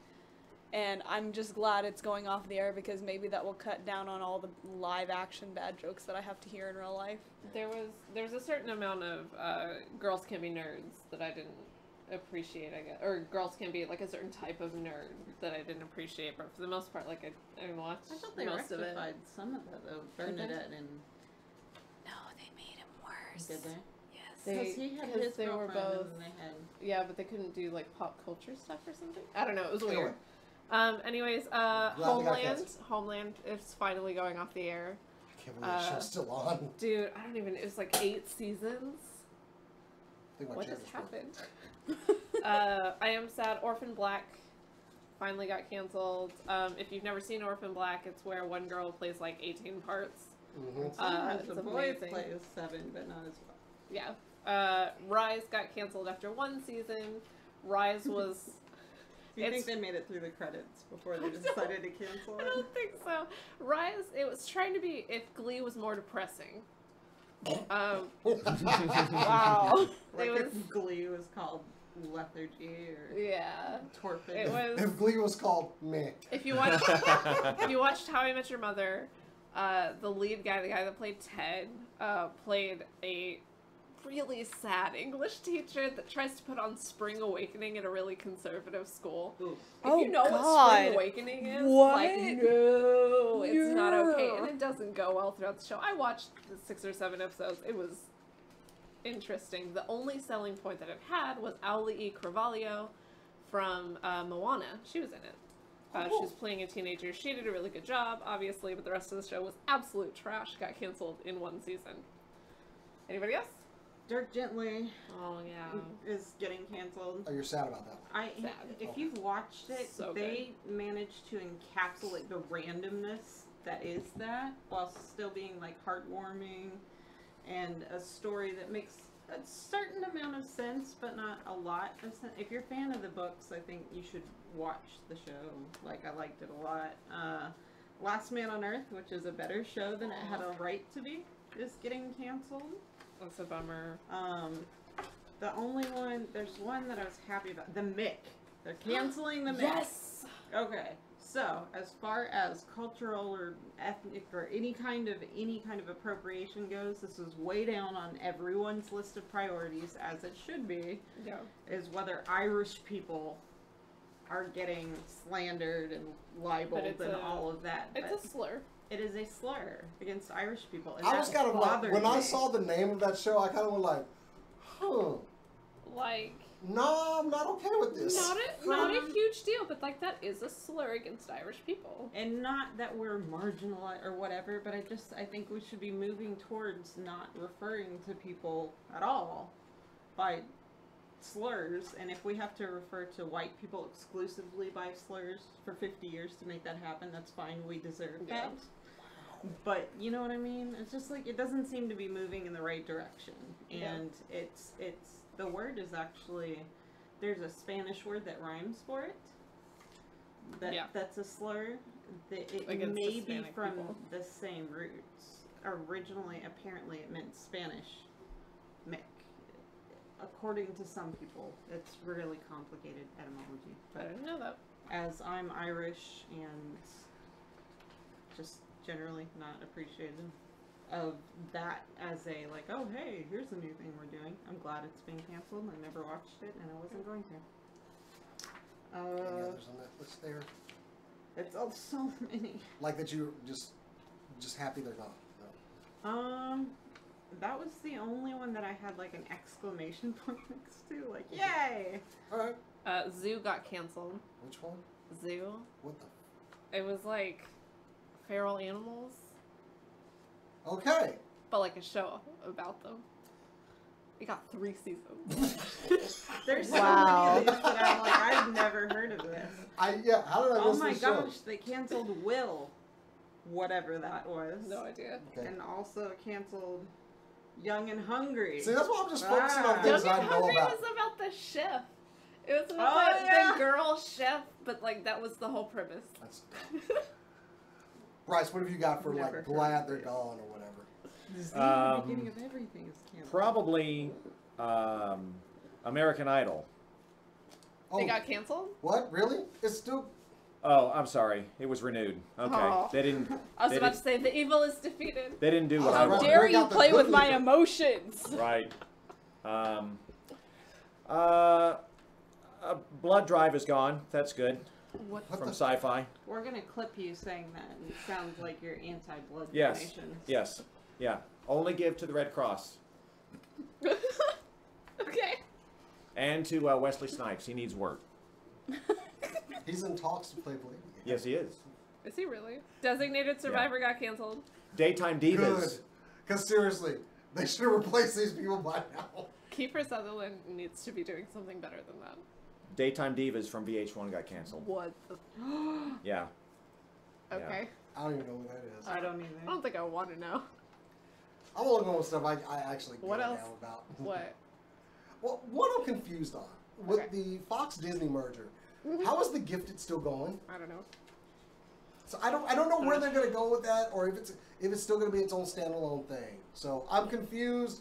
And I'm just glad it's going off the air because maybe that will cut down on all the live action bad jokes that I have to hear in real life. There's a certain amount of girls can be nerds that I didn't appreciate, I guess, or girls can be like a certain type of nerd that I didn't appreciate, but for the most part, like I watched I thought they most of it. rectified some of that though. Bernadette and No, they made him worse. did they? Yes. Because he had 'cause his they were girlfriend both- and they had. Yeah, but they couldn't do like pop culture stuff or something. I don't know. It was Anyway. weird. Anyways, we got Homeland. canceled. Homeland is finally going off the air. I can't believe the show's still on. Dude, I don't even. It was like 8 seasons. I think my What chair just broke. happened? I Am Sad. Orphan Black finally got canceled. If you've never seen Orphan Black, it's where one girl plays like 18 parts. Mhm. Sometimes it's the boys amazing. play as 7, but not as well. Yeah. Rise got canceled after 1 season. Rise was. Do you It's- think they made it through the credits before they decided to cancel I it? don't think so. Rise, it was trying to be if Glee was more depressing. Wow. Like It was. if Glee was called Lethargy or Yeah. Torpid. It was. If Glee was called meh. If you watched How I Met Your Mother, the lead guy, the guy that played Ted, played a really sad English teacher that tries to put on Spring Awakening at a really conservative school. Ooh. If Oh, you know what God. Spring Awakening is, What? like, no, it's not okay, Yeah. and it doesn't go well throughout the show. I watched the 6 or 7 episodes. It was interesting. The only selling point that it had was Auli E. Carvalho from Moana. She was in it. She was playing a teenager. She did a really good job, obviously, but the rest of the show was absolute trash. Got canceled in 1 season. Anybody else? Dirk Gently Oh, yeah. is getting canceled. Oh, you're sad about that one. Sad. If you've watched it, So they managed to encapsulate the randomness that is that, while still being like heartwarming and a story that makes a certain amount of sense, but not a lot of sense. If you're a fan of the books, I think you should watch the show. Like, I liked it a lot. Last Man on Earth, which is a better show than it had a right to be, is getting canceled. That's a bummer. The only one, there's one that I was happy about. The Mick. They're canceling the Mick. Yes! Okay. So, as far as cultural or ethnic or any kind of appropriation goes, this is way down on everyone's list of priorities, as it should be, Yeah. is whether Irish people are getting slandered and libeled it's and a- all of that. It's But a slur. it is a slur against Irish people. And I was that kind of like, bothered when I me. saw the name of that show, I kind of went like, Like, no, I'm not okay with this. not a huge deal, but like that is a slur against Irish people. And not that we're marginalized or whatever, but I think we should be moving towards not referring to people at all by slurs. And if we have to refer to white people exclusively by slurs for 50 years to make that happen, that's fine. We deserve Yeah. that. But you know what I mean? It's just like, it doesn't seem to be moving in the right direction. Yeah. And it's the word is actually, there's a Spanish word that rhymes for it. That's a slur. It Against may be Hispanic from people. the same roots. Originally, apparently, it meant Spanish Mick. According to some people, it's really complicated etymology. I But didn't know that. as I'm Irish and just generally not appreciated of that as a like, oh hey, here's a new thing we're doing. I'm glad it's being canceled. I never watched it and I wasn't going to. Any others on that list there? It's all so many. Like that you just happy they're gone. No. That was the only one that I had like an exclamation point next to, like, yay! All right. Zoo got canceled. Which one? Zoo. What the? It was like feral animals, Okay. but like a show about them. It got 3 seasons. There's Wow. so many of these that I'm like, I've never heard of this. How did I Oh miss my this show? gosh, they canceled Will, whatever that was. No idea. Okay. And also canceled Young and Hungry. See, that's why I'm just focusing on Ah. things Young I and know Hungry about. was about the chef. It was about Oh, yeah. the girl chef, but like that was the whole premise. That's dumb. Bryce, what have you got for Never like heard glad of they're it. gone or whatever? The beginning of everything is canceled. Probably American Idol. Oh, They got canceled? what? Really? It's still. Oh, I'm sorry. It was renewed. Okay. Oh. They didn't. I was they about didn't- to say the evil is defeated. They didn't do what I How How wanted. dare Bring you out the play with good my liquor. emotions? Right. Blood Drive is gone. That's good. What? What From the? Sci-Fi. We're gonna clip you saying that, and it sounds like you're anti-blood Yes. donations. Yes. Yeah. Only give to the Red Cross Okay. and to Wesley Snipes. He needs work. He's in talks to play Blade again. Yes, he is. Is he really? Designated Survivor got canceled. Daytime Good. Divas. Because seriously, they should have replaced these people by now. Kiefer Sutherland needs to be doing something better than that. Daytime Divas from VH1 got canceled. What the? Yeah. Okay. I don't even know what that is. I don't I either. don't think I want to know. I'm only going with stuff I actually What get else? down about. What? Well, what I'm confused on with Okay. the Fox Disney merger, how is The Gifted still going? I don't know. So I don't know where they're going to go with that, or if it's still going to be its own standalone thing. So I'm confused.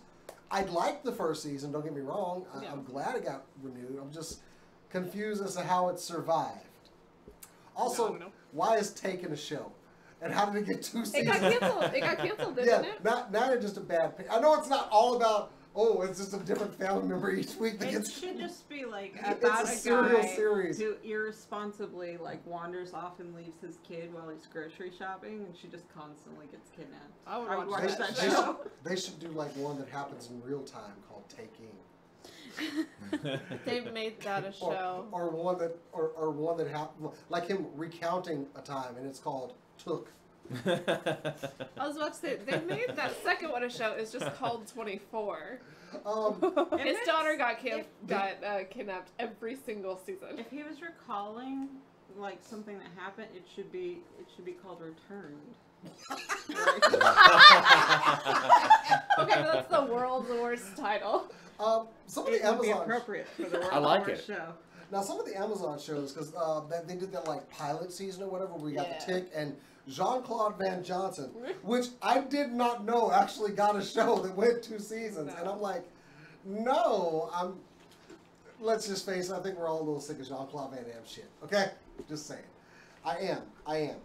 I'd like the first season. Don't get me wrong. Yeah. I'm glad it got renewed. I'm just confused as to how it survived. Also, No. why is Taken a show, and how did it get 2 It seasons? got canceled. It got canceled, didn't Yeah, it? now you're just a bad. I know it's not all about. Oh, it's just a different family member each week that It gets. should just be like It's about a a serial guy series. who irresponsibly like wanders off and leaves his kid while he's grocery shopping, and she just constantly gets kidnapped. I would watch They, that they show. should, they should do like one that happens in real time called Taking, They made that a show. or one that happened like him recounting a time, and it's called Took. I was about to say they made that second one a show. It's just called 24. If His it's- daughter got kidnapped every single season. If he was recalling like something that happened, it should be called Returned. Okay, but that's the world's worst title. Some of the It would be Amazon appropriate for the world I like Worst it. show. now some of the Amazon shows because they did that like pilot season or whatever where you got Yeah. the Tick and Jean-Claude Van Johnson, which I did not know actually got a show that went 2 seasons, and No. I'm like, no, let's just face it, I think we're all a little sick of Jean-Claude Van Damme shit. Okay, just saying. I am.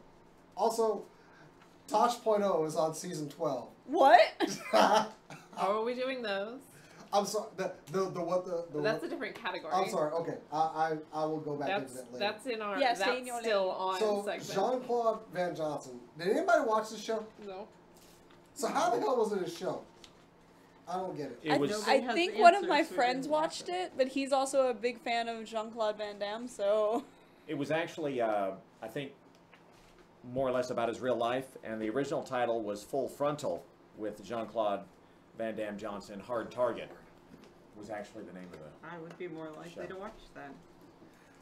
Also, Tosh.0 is on season 12. What? How are we doing those? I'm sorry. The That's a different category. I'm sorry. Okay, I will go back into that later. That's in our. Yeah, stay that's in your still lane. on So segment. Jean-Claude Van Johnson. Did anybody watch this show? No. So how the hell was it a show? I don't get it. It was. Nobody I has think the one of my answers, we friends didn't watch watched it, but he's also a big fan of Jean-Claude Van Damme, so... It was actually, I think, more or less about his real life, and the original title was Full Frontal with Jean-Claude Van Damme Johnson. Hard Target was actually the name of the. I would be more likely Show. to watch that.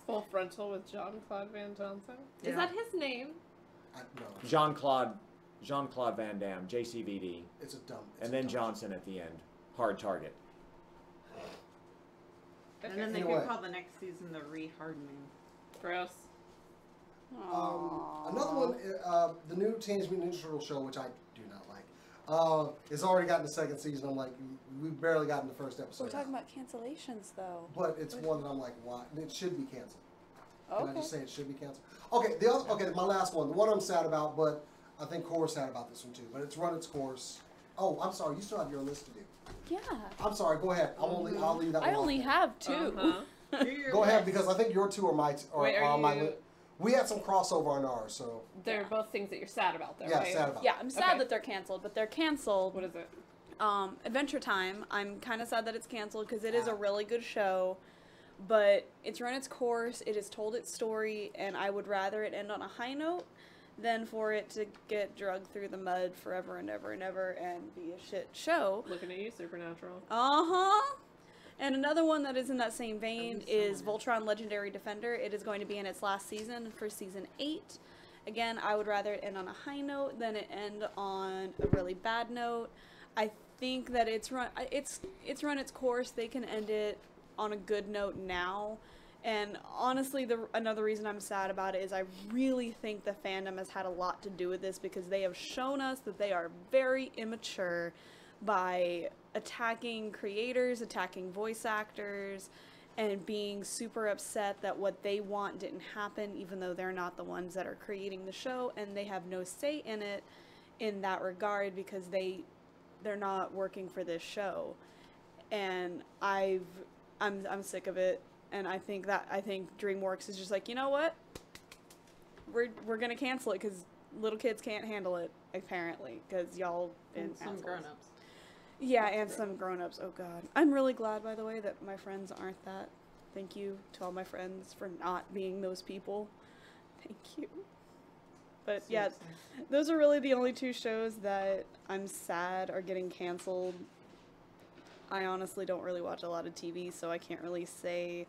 Full Frontal with Jean-Claude Van Johnson. Yeah. Is that his name? No, Jean-Claude Van Damme, JCVD, it's a dumb. and then Johnson at the end. Hard Target. And then they Anyway. could call the next season the Rehardening. Gross. Another one, the new Teenage Mutant Ninja Turtle show, which I do not like, has already gotten the second season. I'm like, we've barely gotten the first episode. We're talking about cancellations, though. But it's one that I'm like, why? It should be canceled. Can I Okay. just say it should be canceled? Okay, my last one. The one I'm sad about, but I think Cora's sad about this one too. But it's run its course. Oh, I'm sorry. You still have your list to do. Yeah. I'm sorry. Go ahead. I'll leave that one I off only then. have 2. Uh-huh. Go ahead, because I think your 2 are my Wait, are on my you- list. We had some crossover on ours, so They're both things that you're sad about, though, yeah, right? sad about. Yeah, I'm sad Okay. that they're canceled, but they're canceled. What is it? Adventure Time, I'm kind of sad that it's canceled because it is a really good show, but it's run its course, it has told its story, and I would rather it end on a high note than for it to get dragged through the mud forever and ever and ever and be a shit show. Looking at you, Supernatural. Uh-huh. And another one that is in that same vein is Voltron Legendary Defender. It is going to be in its last season for season 8. Again, I would rather it end on a high note than it end on a really bad note. I think that it's run its course. They can end it on a good note now. And honestly, another reason I'm sad about it is I really think the fandom has had a lot to do with this because they have shown us that they are very immature by attacking creators, attacking voice actors, and being super upset that what they want didn't happen, even though they're not the ones that are creating the show, and they have no say in it in that regard because they're not working for this show. And I'm sick of it, and I think DreamWorks is just like, you know what? We're gonna cancel it because little kids can't handle it apparently because y'all And some assholes. grown-ups. Yeah, and some grown-ups. Oh god. I'm really glad, by the way, that my friends aren't that. Thank you to all my friends for not being those people. Thank you. But yeah, Seriously. those are really the only two shows that I'm sad are getting canceled. I honestly don't really watch a lot of TV, so I can't really say,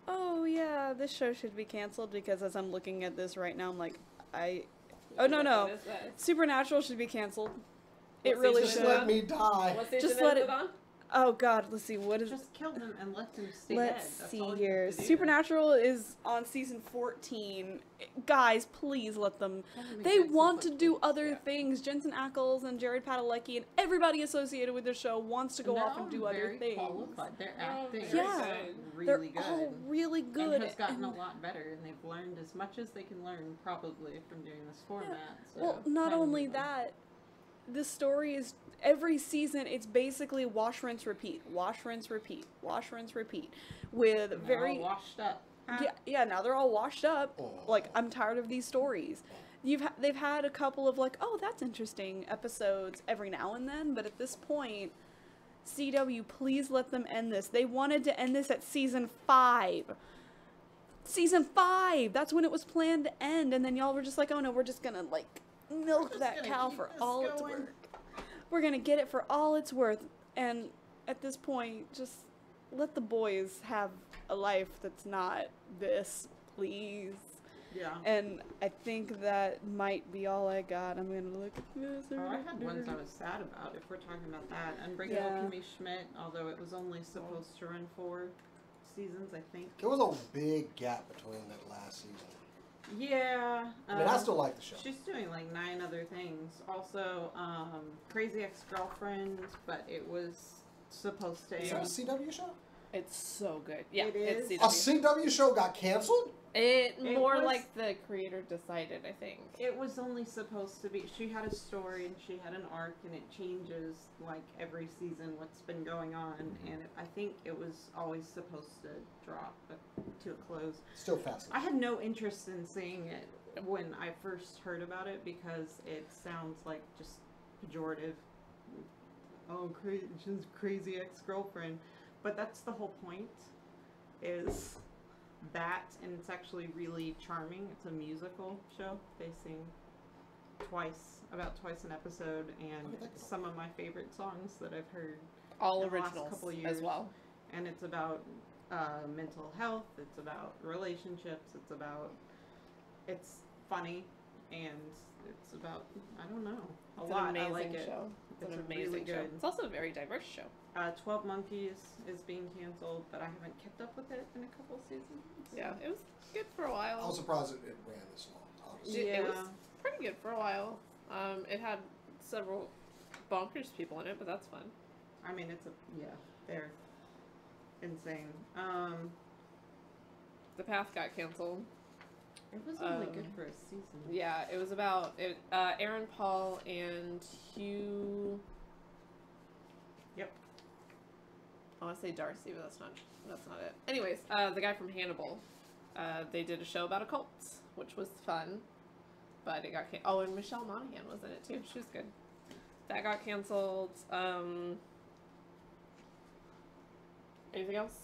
oh yeah, this show should be canceled, because as I'm looking at this right now, I'm like, oh no. What is that? Supernatural should be canceled. It What really season should. is Let me die. What season Just is let it it- on? Oh god, let's see, what is Just kill them and let them stay dead. Let's That's see all you here. have to do. Supernatural is on season 14. Guys, please let them. Doesn't make They sense to want put to do kids, other yeah. things. Jensen Ackles and Jared Padalecki and everybody associated with the show wants to go They're off and all do other very things. Qualified. Their acting Yeah. is They're really good. all really good. And has gotten and- a lot better, and they've learned as much as they can learn probably from doing this format. So Well, not highly only recommend. that, the story is every season. It's basically wash, rinse, repeat, wash, rinse, repeat, wash, rinse, repeat, with They're very all washed up. yeah. Now they're all washed up. Oh. Like, I'm tired of these stories. They've had a couple of like, oh, that's interesting episodes every now and then, but at this point, CW, please let them end this. They wanted to end this at season 5. Season 5. That's when it was planned to end, and then y'all were just like, oh no, we're just gonna like milk just that gonna cow keep for this all it's going. worth. We're gonna get it for all it's worth, and at this point, just let the boys have a life that's not this, please. Yeah. And I think that might be all I got. I'm gonna look at this. Oh, I had ones I was sad about, if we're talking about that. Unbreakable Yeah. Kimmy Schmidt, although it was only supposed to run 4 seasons, I think. There was a big gap between that last season. Yeah. I mean, I still like the show. She's doing like 9 other things. Also, Crazy Ex-Girlfriend, but it was supposed to Is that a end. CW show? It's so good. Yeah, It it's is. A CW. CW show got canceled? It It more was- like the creator decided, I think. It was only supposed to be. She had a story and she had an arc, and it changes like every season what's been going on. And I think it was always supposed to drop to a close. Still fascinating. I had no interest in seeing it when I first heard about it because it sounds like just pejorative. Oh, she's crazy ex-girlfriend. But that's the whole point, is that, and it's actually really charming. It's a musical show. They sing about twice an episode, and it's some of my favorite songs that I've heard. All in the last originals couple of as years. well. And it's about mental health, it's about relationships, it's funny, and it's about, I don't know, It's lot. an amazing I like it. show. It's It's an a amazing really show. good- It's also a very diverse show. 12 Monkeys is being canceled, but I haven't kept up with it in a couple seasons. Yeah, it was good for a I was while. surprised it ran this long, honestly. It was Yeah. pretty good for a while. It had several bonkers people in it, but that's fun. I mean, they're insane. The Path got canceled. It was only Um, good for a season. Yeah, it was about Aaron Paul and Hugh. Yep. I want to say Darcy, but that's not it. Anyways, the guy from Hannibal, they did a show about occults, which was fun, but it got canceled. Oh, and Michelle Monaghan was in it too. She was good. That got canceled. Anything else?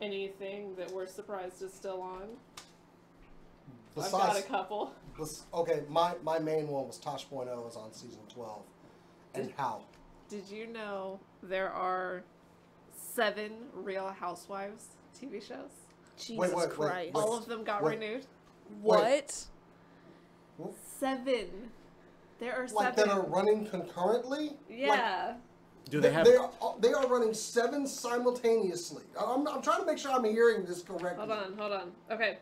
Anything that we're surprised is still on? I've got a couple. Okay, my main one was Tosh.0 is on season 12. And how? Did you know there are 7 Real Housewives TV shows? Jesus Christ. All of them got renewed. What? 7. There are 7. Like that are running concurrently? Yeah. Do they have? They are running 7 simultaneously. I'm trying to make sure I'm hearing this correctly. Hold on. Okay.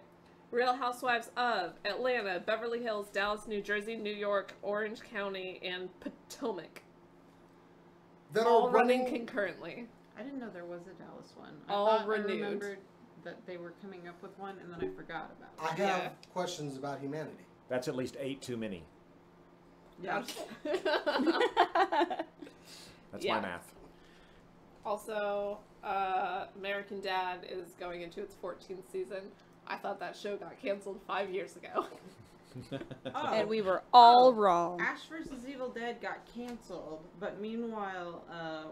Real Housewives of Atlanta, Beverly Hills, Dallas, New Jersey, New York, Orange County, and Potomac. That all are running concurrently. I didn't know there was a Dallas one. All I renewed. remembered that they were coming up with one, and then I forgot about it. I have questions about humanity. That's at least 8 too many. Yeah. That's my math. Also, American Dad is going into its 14th season. I thought that show got canceled 5 years ago. Oh. And we were all wrong. Ash vs. Evil Dead got canceled, but meanwhile,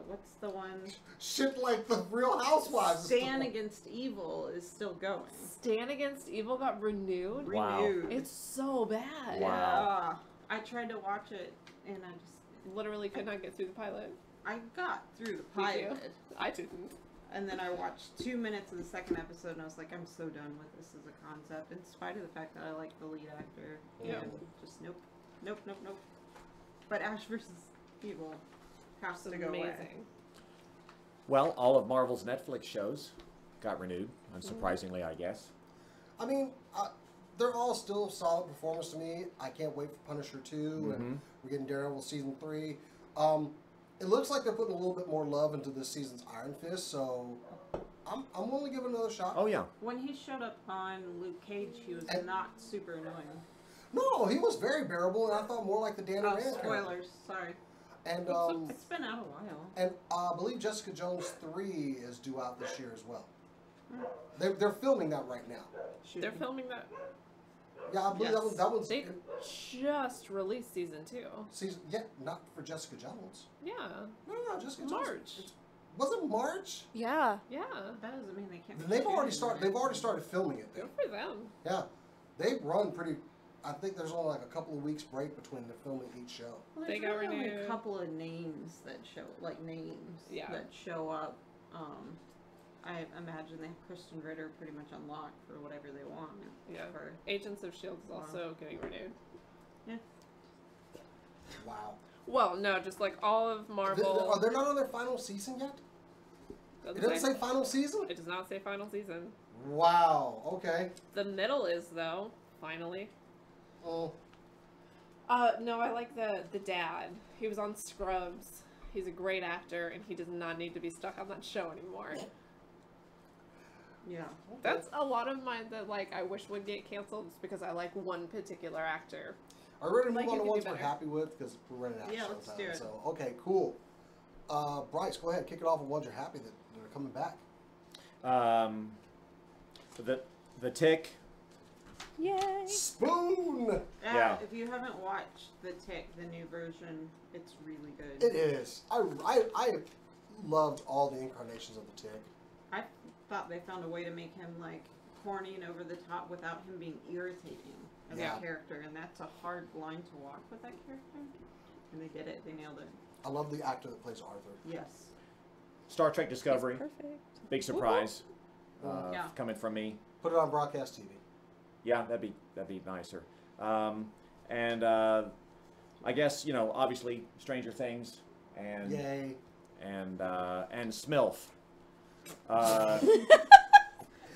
what's the one? Shit like the Real Housewives. Stan Against Evil is still going. Stan Against Evil got renewed? Wow. Renewed. It's so bad. Wow. I tried to watch it, and I just Literally could not get through the pilot. I got through the Did you? pilot, I didn't. and then I watched 2 minutes of the second episode, and I was like, I'm so done with this as a concept, in spite of the fact that I like the lead actor. Yeah. And just nope. But Ash vs. Evil has to go away. Amazing. Well, all of Marvel's Netflix shows got renewed, unsurprisingly, I guess. I mean, they're all still solid performance to me. I can't wait for Punisher 2, and we're getting Daredevil season 3. It looks like they're putting a little bit more love into this season's Iron Fist, so I'm willing to give it another shot. Oh, yeah. When he showed up on Luke Cage, he was not super annoying. No, he was very bearable, and I thought more like the Dan Oh, Rand character. spoilers. Sorry. And It's been out a while. and I believe Jessica Jones 3 is due out this year as well. They're filming that right now. They're filming that. Yeah, I believe that one's They just released season 2. season. Yeah, not for Jessica Jones. Yeah. No, Jessica Jones. March. Was it March? Yeah. Yeah. That doesn't mean they can't. Then they've already started filming it. Then. Good for them. Yeah, they run pretty. I think there's only like a couple of weeks break between the filming each show. Well, They there's got really only renewed. a couple of names that show, that show up. I imagine they have Kristen Ritter pretty much unlocked for whatever they want. Yeah. For, Agents of S.H.I.E.L.D. is also getting renewed. yeah. Wow. Well, no, just like all of Marvel. Are they not on their final season yet? It doesn't doesn't say final season? It does not say final season. Wow, okay. The middle is, though, finally. Oh. No, I like the dad. He was on Scrubs. He's a great actor, and he does not need to be stuck on that show anymore. Yeah. That's a lot of mine that, like, I wish would get canceled just because I like one particular actor. Are we ready to Like, move on you to can ones do we're better. happy with? Because we're running out of Yeah, show let's time. do it. So, okay, cool. Bryce, go ahead. Kick it off with ones you're happy that are coming back. The Tick. Yay. Spoon! Yeah. If you haven't watched The Tick, the new version, it's really good. It is. I loved all the incarnations of the Tick. I thought they found a way to make him like corny and over the top without him being irritating as Yeah. a character, and that's a hard line to walk with that character. And they did it. They nailed it. I love the actor that plays Arthur. Yes. Star Trek Discovery. Perfect. Big surprise. Yeah. Coming from me. Put it on broadcast TV. Yeah, that'd be nicer. I guess, obviously Stranger Things and Yay. and Smilf.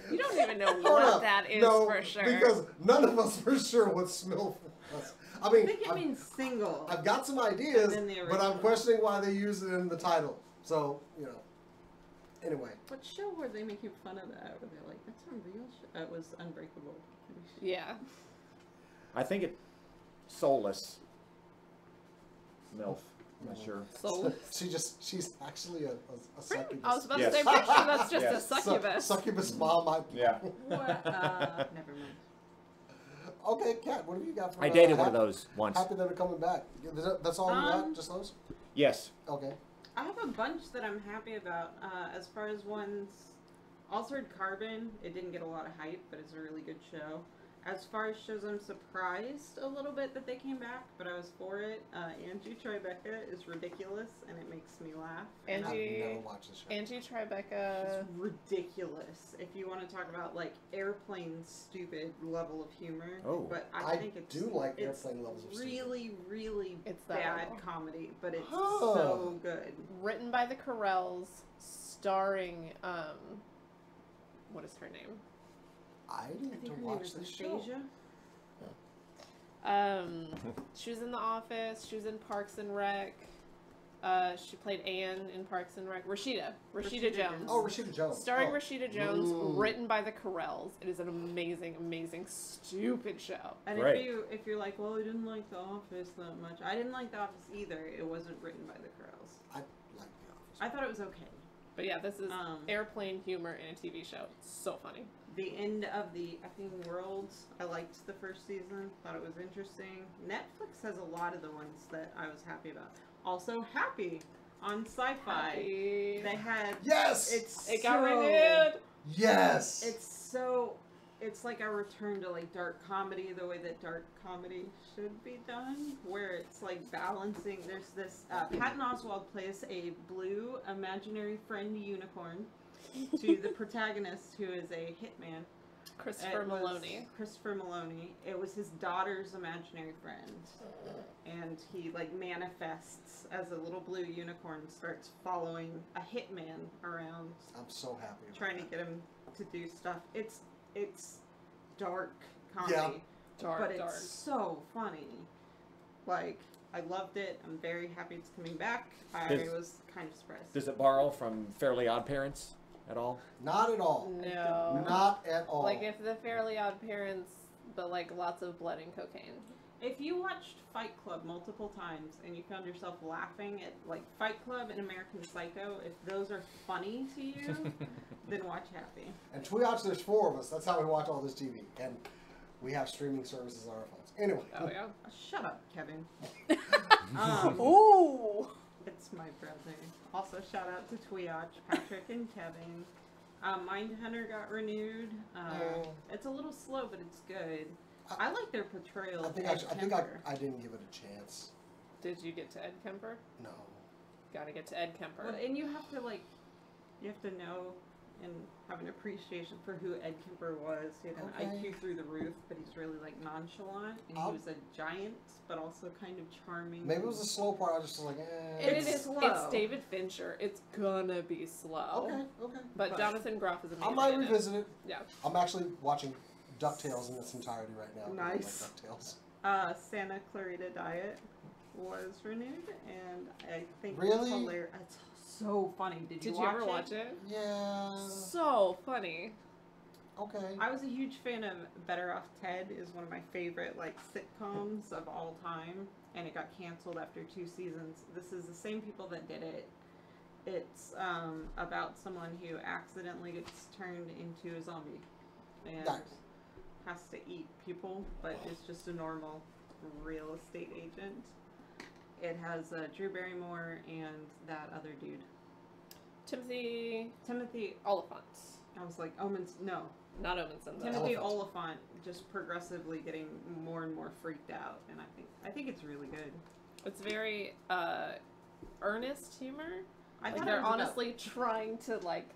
You don't even know Hold what up. that is No, for sure. because none of us for sure what Smilf was. I I mean, think it means single. I've got some ideas, And then the but I'm original. questioning why they use it in the title. So, anyway. What show were they making fun of that? Were they like, that's a real show? It was Unbreakable. Yeah. I think it's Soulless. Milf. I'm not sure. Soulless. She's actually a succubus. I was about Yes. to say, pretty sure that's just Yes. a succubus. Succubus mom. Yeah. What? Never mind. Okay, Kat, what have you got for I dated one happy- of those once. Happy that are coming back. That's all you got? Just those? Yes. Okay. I have a bunch that I'm happy about. As far as ones, Altered Carbon, it didn't get a lot of hype, but it's a really good show. As far as shows, I'm surprised a little bit that they came back, but I was for it. Angie Tribeca is ridiculous, and it makes me laugh. And I've never watched this show. Angie Tribeca. it's ridiculous. If you want to talk about like airplane stupid level of humor, Oh. but I I think it's do like it's airplane levels of stupid. really It's that bad level. comedy, but it's Huh. so good. Written by the Carells, starring, what is her name? I I need think to her name watch is this show. Nastasia. She was in The Office. She was in Parks and Rec. She played Anne in Parks and Rec. Rashida Rashida Jones. Oh, Rashida Jones. Starring Oh. Rashida Jones, Mm. written by the Carells. It is an amazing, stupid show. And Right. if you're like, well, I didn't like The Office that much. I didn't like The Office either. It wasn't written by the Carells. I like The Office. I thought it was okay. But yeah, this is Um, airplane humor in a TV show. It's so funny. The end of the effing world. I liked the first season. Thought it was interesting. Netflix has a lot of the ones that I was happy about. Also, Happy on Sci-Fi. Happy. They had. Yes! It got so- renewed. Yes! It's like a return to like dark comedy, the way that dark comedy should be done, where it's like balancing. There's this Patton Oswalt plays a blue imaginary friend unicorn to the protagonist, who is a hitman. Christopher It was Maloney. Christopher Maloney. It was his daughter's imaginary friend, and he like manifests as a little blue unicorn, and starts following a hitman around, I'm so happy. About trying to that. get him to do stuff. It's dark comedy, Yeah. but it's Dark. so funny. Like, I loved it. I'm very happy it's coming back. I Does- was kind of surprised. Does it borrow from Fairly Odd Parents at all? Not at all. No. Not at all. Like if the Fairly Odd Parents, but like lots of blood and cocaine. If you watched Fight Club multiple times and you found yourself laughing at like Fight Club and American Psycho, if those are funny to you, then watch Happy. And Twitch, there's 4 of us. That's how we watch all this TV. And we have streaming services on our phones. Anyway. Oh yeah. Shut up, Kevin. Ooh. It's my brother. Also, shout out to Tweotch, Patrick and Kevin. Mindhunter got renewed. It's a little slow, but it's good. I like their portrayal I of think Ed I Kemper. didn't give it a chance. Did you get to Ed Kemper? No. Gotta get to Ed Kemper. Well, and you have to know and have an appreciation for who Ed Kemper was. He had an Okay. IQ through the roof, but he's really like nonchalant, and I'll- he was a giant, but also kind of charming. Maybe it was the slow part. I was just like, eh. And It's it is. slow. It's David Fincher. It's gonna be slow. Okay. But But- Jonathan Groff is amazing. I might in it. revisit it. Yeah. I'm actually watching DuckTales in its entirety right now. Nice. I like DuckTales. Santa Clarita Diet was renewed, and I think Really? it's hilarious. It's so funny. Did Did you you ever watch it? Yeah. So funny. Okay. I was a huge fan of Better Off Ted. Is one of my favorite like sitcoms of all time, and it got canceled after 2 seasons. This is the same people that did it. It's about someone who accidentally gets turned into a zombie and Nice. has to eat people, but is just a normal real estate agent. It has Drew Barrymore and that other dude, Timothy Timothy. Oliphant. I was like, no. Not Omenson. Though. Timothy Oliphant. Oliphant just progressively getting more and more freaked out, and I think it's really good. It's very earnest humor. I Like thought they're it was about- honestly trying to like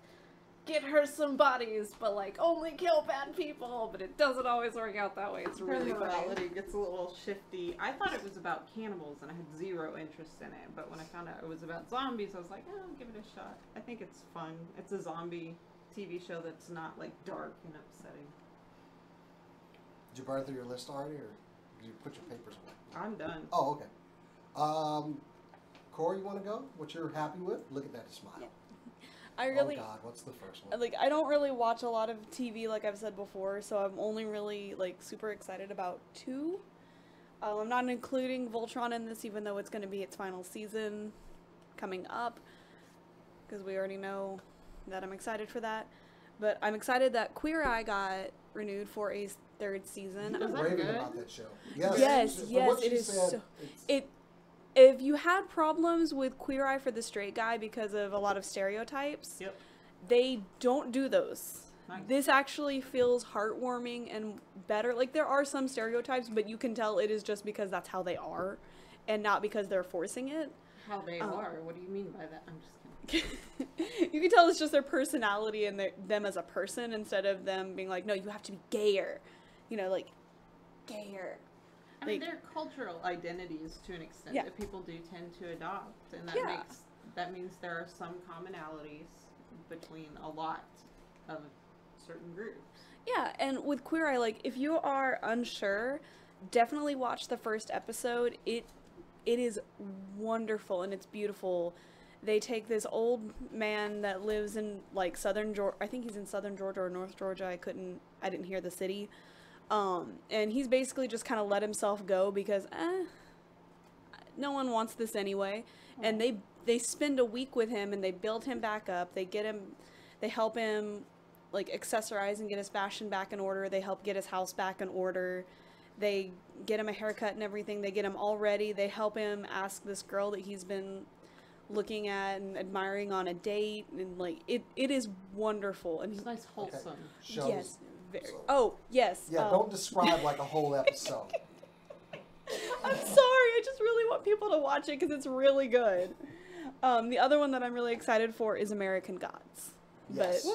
get her some buddies, but like only kill bad people. But it doesn't always work out that way. It's her really funny. morality gets a little shifty. I thought it was about cannibals, and I had zero interest in it. But when I found out it was about zombies, I was like, oh, I'll give it a shot. I think it's fun. It's a zombie TV show that's not like dark and upsetting. Did you burn through your list already, or did you put your papers away? I'm done. Oh, okay. Corey, you want to go? What you're happy with? Look at that smile. Yeah. I really, Oh God, what's the first one? like, I don't really watch a lot of TV, like I've said before, so I'm only really, like, super excited about 2. I'm not including Voltron in this, even though it's going to be its final season coming up, because we already know that I'm excited for that. But I'm excited that Queer Eye got renewed for a third season. You've Is been that raving good? about that show. Yes, Yes, From yes, what it she is said, so- it's- If you had problems with Queer Eye for the straight guy because of a lot of stereotypes, Yep. they don't do those. Nice. This actually feels heartwarming and better. Like, there are some stereotypes, but you can tell it is just because that's how they are and not because they're forcing it. How they are. What do you mean by that? I'm just kidding. You can tell it's just their personality and them as a person instead of them being like, no, you have to be gayer. You know, like, gayer. I mean, Like- they're cultural identities to an extent Yeah. that people do tend to adopt, and Yeah. that means there are some commonalities between a lot of certain groups. Yeah, and with Queer Eye, like, if you are unsure, definitely watch the first episode. It is wonderful and it's beautiful. They take this old man that lives in, like, southern Georgia. I think he's in southern Georgia or North Georgia. I didn't hear the city. And he's basically just kind of let himself go because, no one wants this anyway. And they spend a week with him and they build him back up. They help him, like, accessorize and get his fashion back in order. They help get his house back in order. They get him a haircut and everything. They get him all ready. They help him ask this girl that he's been looking at and admiring on a date. And, like, it is wonderful. And It's nice, wholesome. shows. yes. Very, So- oh, yes. Yeah, don't describe like a whole episode. I'm sorry. I just really want people to watch it because it's really good. The other one that I'm really excited for is American Gods. Yes.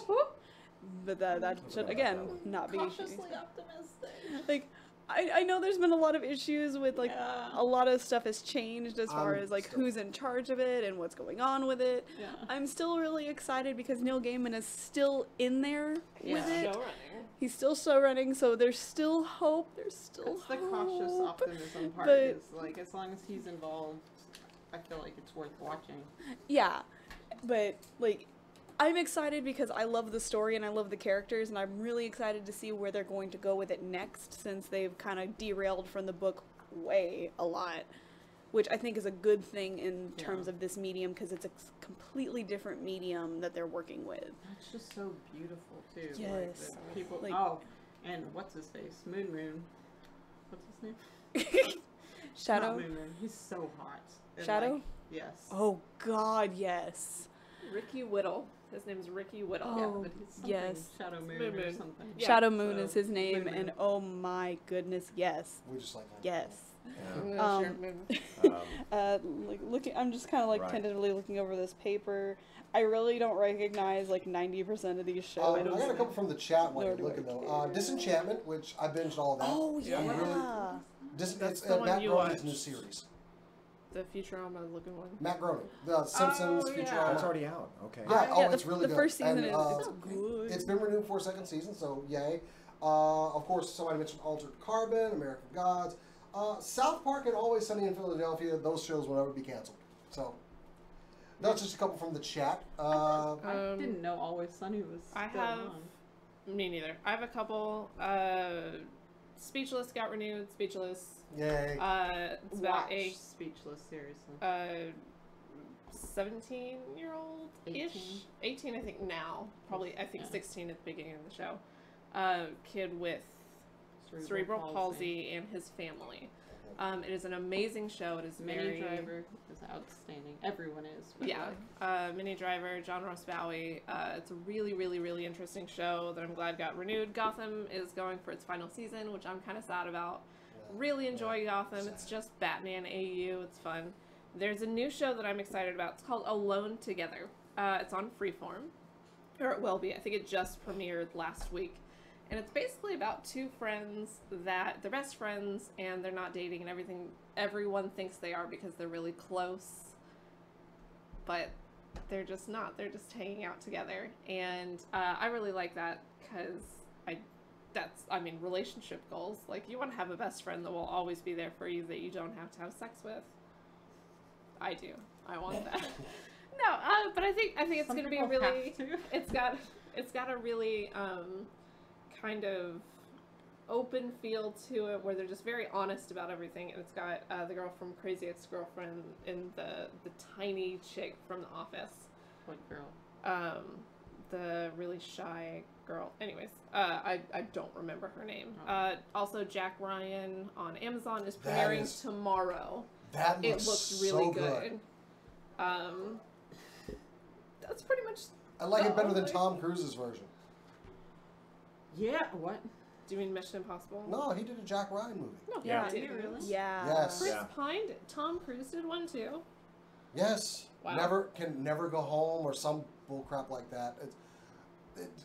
But that should, again, not be... Cautiously optimistic. Like, I know there's been a lot of issues with, like, Yeah. a lot of stuff has changed as far I'm as, like, still- who's in charge of it and what's going on with it. Yeah. I'm still really excited because Neil Gaiman is still in there with Yeah. it. Showrunner. He's still show running, so there's still hope. There's still That's the hope. cautious optimism part. But- Is like as long as he's involved, I feel like it's worth watching. Yeah, but, like, I'm excited because I love the story and I love the characters, and I'm really excited to see where they're going to go with it next, since they've kind of derailed from the book way a lot, which I think is a good thing in terms Yeah. of this medium, because it's a completely different medium that they're working with. That's just so beautiful too. Like, Yes. that people. Like- oh, and what's his face? Moon. What's his name? Shadow? Not Moon. He's so hot. And, Shadow? like, yes. Oh, God, yes. Ricky Whittle. His name's Ricky Whittle. Oh, Yeah, but he's something. yes. Shadow Moon, Moon or Moon. something. Yeah, Shadow Moon so, is his name, Moon and Moon. oh my goodness, yes. We just like that. Yes. Yeah. I'm just kind of like Right. tentatively looking over this paper. I really don't recognize like 90% of these shows. I got a couple from the chat while Nor you're do I looking though. care. Disenchantment, which I binged all of that. Oh Yeah. yeah. Really? That's It's the one Matt you Groening's watched. new series. The Futurama looking one. Matt Groening, the Simpsons, Oh, yeah. Futurama. That's already out. Okay. Yeah, oh, Yeah, it's really the good. first season And, is it's good. It's been renewed for a second season, so yay. Of course, somebody mentioned Altered Carbon, American Gods. South Park and Always Sunny in Philadelphia, those shows will never be canceled. So, that's just a couple from the chat. I Um, didn't know Always Sunny was I still have. on. Me neither. I have a couple. Speechless got renewed. Speechless. Yay. It's about Watch a Speechless, seriously. 17-year-old ish, 18 I think now, probably I think Yeah. 16 at the beginning of the show. Kid with cerebral palsy and his family. It is an amazing show. It is Mini very Driver is outstanding. Everyone is. But yeah. like, Mini Driver, John Ross Bowie. It's a really, really, really interesting show that I'm glad got renewed. Gotham is going for its final season, which I'm kind of sad about. Really enjoy Gotham. It's just Batman AU. It's fun. There's a new show that I'm excited about. It's called Alone Together. It's on Freeform, or it will be. I think it just premiered last week. And it's basically about two friends that they're best friends and they're not dating and everything. Everyone thinks they are because they're really close, but they're just not. They're just hanging out together. And I really like that because relationship goals. Like, you want to have a best friend that will always be there for you, that you don't have to have sex with. I do. I want that. No, but I think it's some going to be people really. have to. It's got a really kind of open feel to it, where they're just very honest about everything. And it's got the girl from Crazy Ex-Girlfriend and the tiny chick from The Office. What girl? The really shy girl. Anyways, I don't remember her name. Also, Jack Ryan on Amazon is That premiering is- tomorrow. That It looks looks really so good. That's pretty much. I like it better than only- Tom Cruise's version. Yeah, what? Do you mean Mission Impossible? No, he did a Jack Ryan movie. No, Yeah. he Did he didn't. really? Yeah. Yes. Chris Yeah. Pine did. Tom Cruise did one too. Yes. Wow. Never go home or some bullcrap like that.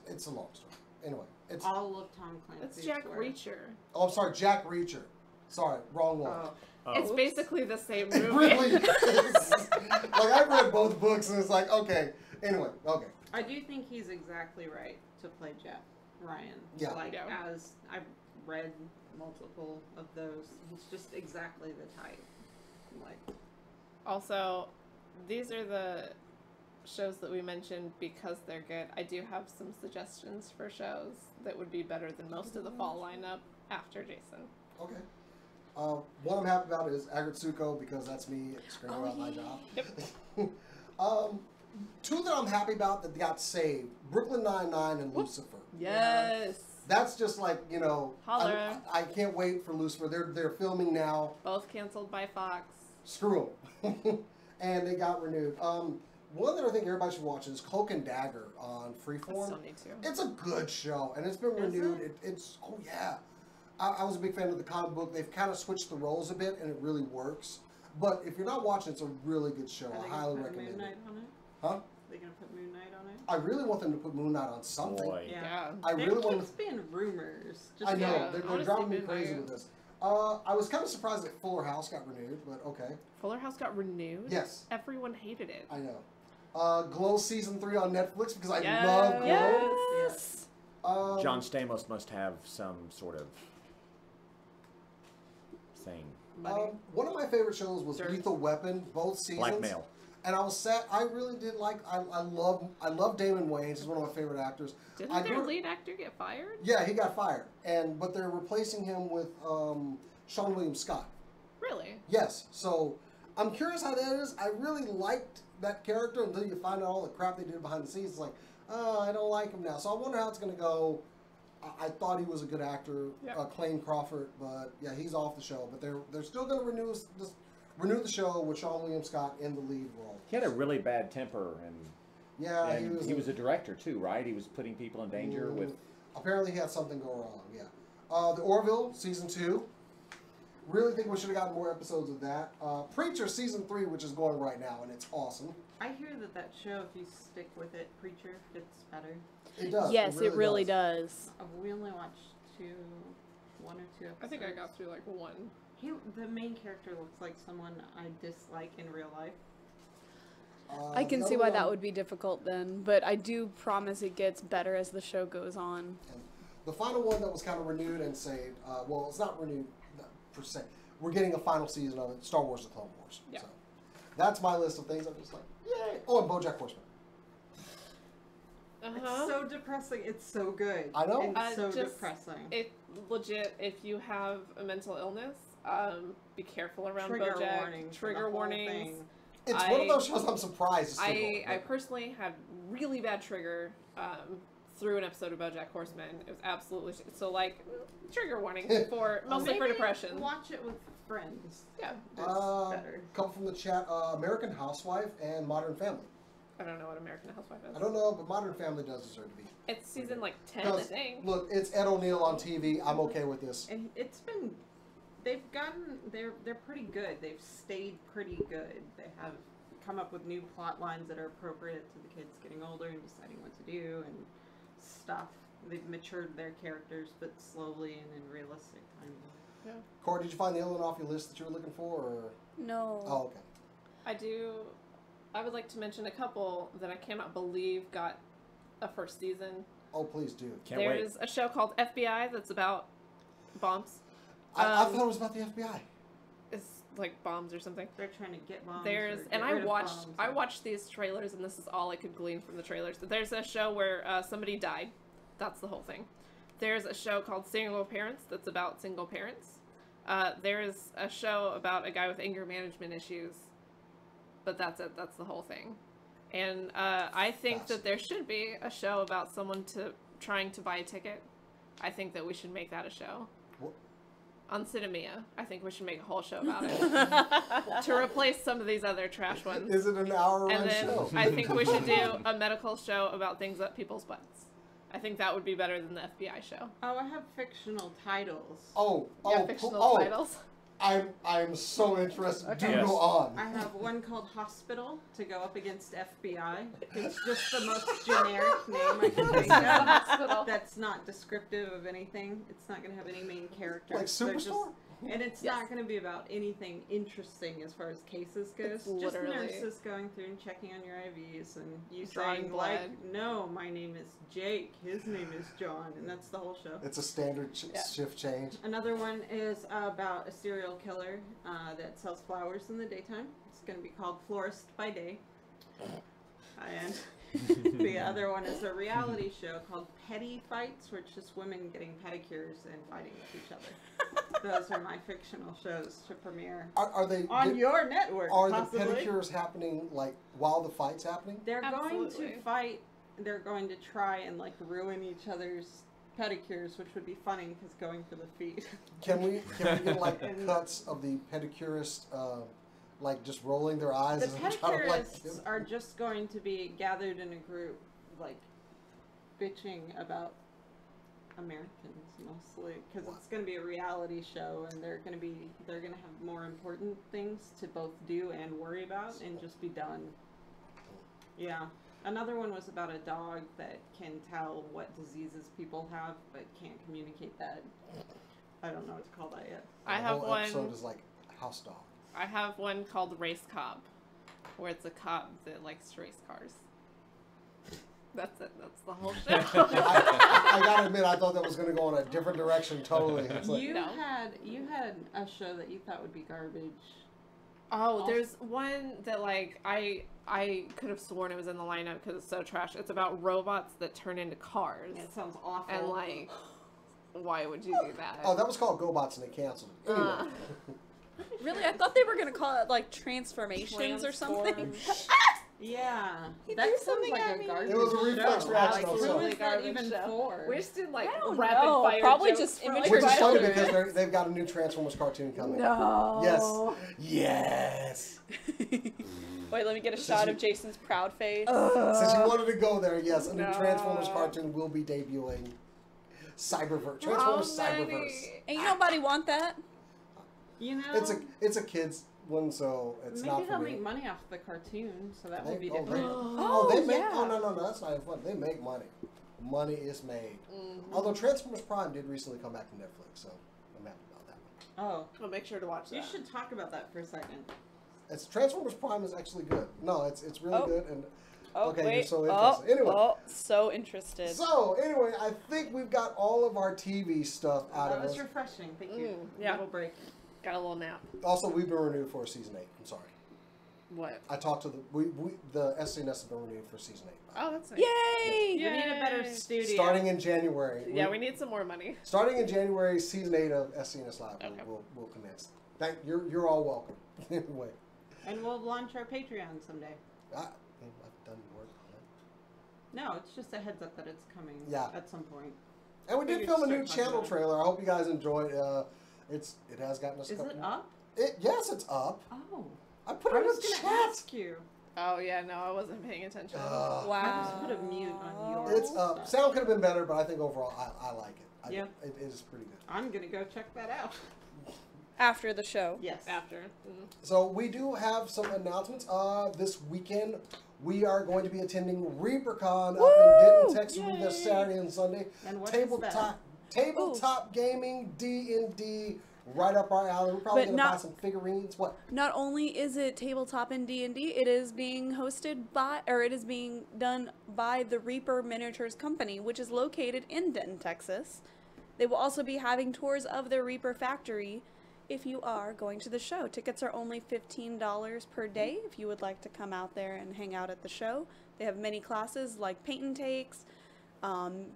It's a long story. Anyway, it's All of Tom Clancy's It's Jack work. Reacher. oh, I'm sorry, Jack Reacher. Sorry, wrong one. Oh. Oh. It's basically the same movie. It really is. Like I've read both books and it's like okay. Anyway, okay. I do think he's exactly right to play Jeff Ryan. Yeah. Like, Yeah. as I've read multiple of those, he's just exactly the type. Like, Also, these are the shows that we mentioned because they're good. I do have some suggestions for shows that would be better than most of the fall lineup after Jason. Okay. One I'm happy about is Agritsuko because that's me screaming about my job. Yep. Two that I'm happy about that got saved: Brooklyn Nine-Nine and Lucifer. Yes. That's just like Holler. I can't wait for Lucifer. They're filming now. Both canceled by Fox. Screw them. And they got renewed. One that I think everybody should watch is Cloak and Dagger on I Freeform. still need to. It's a good show, and it's been Is renewed. It's oh yeah. I was a big fan of the comic book. They've kind of switched the roles a bit, and it really works. But if you're not watching, it's a really good show. are they I gonna highly put recommend Moon it. Knight on it? Huh? They gonna put Moon Knight on it? I really want them to put Moon Knight on something. Boy. Yeah. I There really want keeps being rumors. I know Yeah, I they're wanna driving see me Moon crazy Knight. with this. I was kind of surprised that Fuller House got renewed, but okay. Fuller House got renewed? Yes, Everyone hated it. I know. Glow season 3 on Netflix because I Yes. love Glow. Yes. John Stamos must have some sort of thing. Money. One of my favorite shows was Dirt. Lethal Weapon, both seasons. Blackmail. And I was sad. I really did like. I love Damon Wayans. He's one of my favorite actors. Didn't I their grew- lead actor get fired? Yeah, he got fired, but they're replacing him with Sean William Scott. Really? Yes. So I'm curious how that is. I really liked that character until you find out all the crap they did behind the scenes. It's like, oh, I don't like him now. So I wonder how it's going to go. I thought he was a good actor, Yep. Clayne Crawford, but yeah, he's off the show. But they're still going to renew the show with Sean William Scott in the lead role. He had a really bad temper, and, Yeah, and he was a director too, right? He was putting people in danger with. Apparently, he had something go wrong. Yeah. The Orville season 2. Really think we should have gotten more episodes of that. Preacher season 3, which is going right now, and it's awesome. I hear that show, if you stick with it, Preacher, gets better. It does. Yes, it really does. We only watched one or two episodes. I think I got through like one. The main character looks like someone I dislike in real life. I can the see other why one- that would be difficult then, but I do promise it gets better as the show goes on. And the final one that was kind of renewed and saved. Well, it's not renewed per se. We're getting a final season of it, Star Wars: The Clone Wars. Yeah. So that's my list of things. I'm just like, yay! Oh, and BoJack Horseman. It's so depressing. It's so good. I know. It's so Just- depressing. It legit. If you have a mental illness, be careful around Trigger BoJack. warnings. for Trigger the whole warnings. thing. It's one of those shows I'm surprised. It's still going, I but- personally had really bad trigger through an episode of BoJack Horseman. It was absolutely so like trigger warning for mostly for Maybe depression. Watch it with friends. Yeah, It's better. Couple from the chat: American Housewife and Modern Family. I don't know what American Housewife is. I don't know, but Modern Family does deserve to be. It's season like 10, I 'Cause, think. look, it's Ed O'Neill on TV. I'm okay with this. And it's been, they're pretty good. They've stayed pretty good. They have come up with new plot lines that are appropriate to the kids getting older and deciding what to do and stuff. They've matured their characters, but slowly and in realistic time. Corey, did you find the other one off your list that you were looking for? Or? No. Oh, okay. I would like to mention a couple that I cannot believe got a first season. Oh, please do. Can't wait. There's a show called FBI that's about bombs. I thought it was about the FBI. It's like bombs or something. They're trying to get bombs. There's or and get I rid of watched bombs I or- watched these trailers and this is all I could glean from the trailers. There's a show where somebody died. That's the whole thing. There's a show called Single Parents that's about single parents. There's a show about a guy with anger management issues. But that's it. That's the whole thing. And I think that there should be a show about someone to trying to buy a ticket, I think that we should make that a show. What? On Cinemia, I think we should make a whole show about it to replace some of these other trash ones. Is it an hour-run And then show? I think we should do a medical show about things up people's butts. I think that would be better than the FBI show. Oh, I have fictional titles. Yeah, fictional titles. I'm so interested. Okay. Do Yes. go on. I have one called Hospital to go up against FBI. It's just the most generic name I can think of. Hospital. That's not descriptive of anything. It's not going to have any main characters. Like They're just- Superstore? and it's not going to be about anything interesting as far as cases goes. It's Just literally- nurses going through and checking on your IVs and you Drawing saying blood. like, no, my name is Jake. His name is John, and that's the whole show. It's a standard shift change. Another one is about a serial killer that sells flowers in the daytime. It's going to be called Florist by Day. And the other one is a reality show called Petty Fights, where it's just women getting pedicures and fighting with each other. Those are my fictional shows to premiere Are they on your network. Are possibly. the pedicures happening like while the fight's happening? They're going Absolutely. to fight. They're going to try and like ruin each other's pedicures, which would be funny because going for the feet. Can we get like cuts of the pedicurist like just rolling their eyes The and trying to like pedicurists are just going to be gathered in a group, like bitching about Americans mostly, because it's going to be a reality show, and they're going to have more important things to both do and worry about, and just be done. Yeah. Another one was about a dog that can tell what diseases people have, but can't communicate that. I don't know what to call that yet. I the have whole one. episode is like house dog. I have one called Race Cop, where it's a cop that likes race cars. That's it. That's the whole show. I gotta admit, I thought that was gonna go in a different direction totally. It's like, You No. had a show that you thought would be garbage. Oh, there's one that like I could have sworn it was in the lineup because it's so trash. It's about robots that turn into cars, It sounds awful. and like, why would you do that? oh, that was called GoBots and they canceled it. Anyway. Really? I thought they were gonna call it like transformations or something. Yeah, He that threw sounds something like at a me. garbage It was a reflex show. reaction Who also. is that even for? We just did like I don't rapid know. fire Probably jokes just for, image like, Which is funny 5 because minutes. they've got a new Transformers cartoon coming. No. Yes. Wait, let me get a shot of Jason's proud face. Since you wanted to go there, yes, a new No. Transformers cartoon will be debuting. Cyberverse. Transformers Cyberverse. Ain't nobody want that. You know, It's a kids one, so it's maybe not for they'll me. make money off the cartoon, so that They- will be oh, they- different. they make. yeah. Oh no, that's not even fun. They make money. Money is made. Mm-hmm. Although Transformers Prime did recently come back to Netflix, so I'm happy about that one. Oh, I'll make sure to watch that. you should talk about that for a second. It's Transformers Prime is actually good. No, it's really Oh. good and. Oh, Okay, wait. you're so interested. Anyway. So interested. So anyway, I think we've got all of our TV stuff out That of was us. refreshing. Thank you. yeah. Little break. Got a little nap. Also, we've been renewed for season 8. I'm sorry. What? I talked to the SCNS has been renewed for season 8. Oh, that's nice. Yay! We need a better studio. Starting in January. Yeah, we need some more money. Starting in January, season 8 of SCNS Live Okay. will commence. You're all welcome. Anyway, And we'll launch our Patreon someday. I've done work on it. No, it's just a heads up that it's coming Yeah. at some point. And we did Figured film a to new start talking channel about it. trailer. I hope you guys enjoyed. It has gotten us. Is a it couple. up? Yes, it's up. Oh. I put I it was in the going to chat. ask you. Oh yeah, no, I wasn't paying attention. Ugh. Wow. I just put a mute on your It's up. stuff. Sound could have been better, but I think overall I like it. Yeah. It is pretty good. I'm going to go check that out. After the show. Yes. After. So we do have some announcements. This weekend we are going to be attending ReaperCon up in Denton, Texas, this Saturday and Sunday. And what is that? Tabletop gaming, D&D, right up our alley. We're probably But going to buy not- some figurines. What? Not only is it tabletop in D&D, it is being hosted by, or it is being done by the Reaper Miniatures Company, which is located in Denton, Texas. They will also be having tours of their Reaper factory if you are going to the show. Tickets are only $15 per day if you would like to come out there and hang out at the show. They have many classes like paint and takes,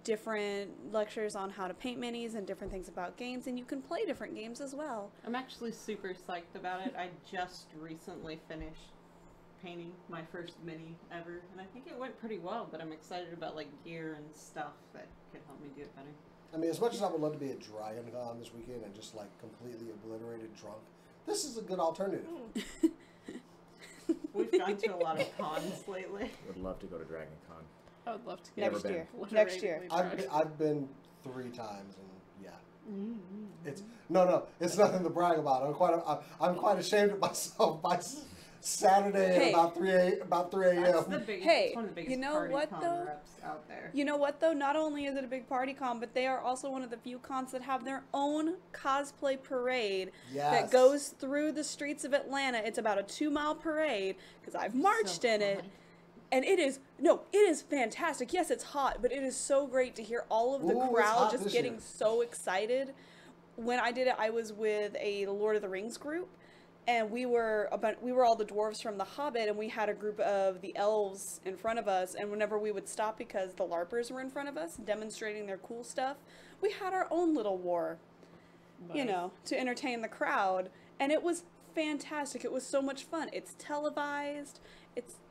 different lectures on how to paint minis and different things about games, and you can play different games as well. I'm actually super psyched about it. I just recently finished painting my first mini ever, and I think it went pretty well. But I'm excited about like gear and stuff that could help me do it better. I mean, as much as I would love to be at Dragon Con this weekend and just like completely obliterated drunk, this is a good alternative. We've gone to a lot of cons lately. Would love to go to Dragon Con. I would love to go. Never Next been. year. Literally Next year. I've been 3 times, and yeah, it's no, it's nothing to brag about. I'm quite ashamed of myself by Saturday Hey. at about 3 a.m. That's the biggest, Hey, it's one of the biggest you know party what, con though? reps out there. You know what though? Not only is it a big party con, but they are also one of the few cons that have their own cosplay parade Yes. that goes through the streets of Atlanta. It's about a 2-mile parade because I've marched in it. fun. And it is fantastic. Yes, it's hot, but it is so great to hear all of the Ooh, it's crowd hot just this getting year. so excited. When I did it, I was with a Lord of the Rings group, and we were all the dwarves from The Hobbit, and we had a group of the elves in front of us. And whenever we would stop because the LARPers were in front of us demonstrating their cool stuff, we had our own little war, you Nice. know, to entertain the crowd, and it was fantastic. It was so much fun. It's televised.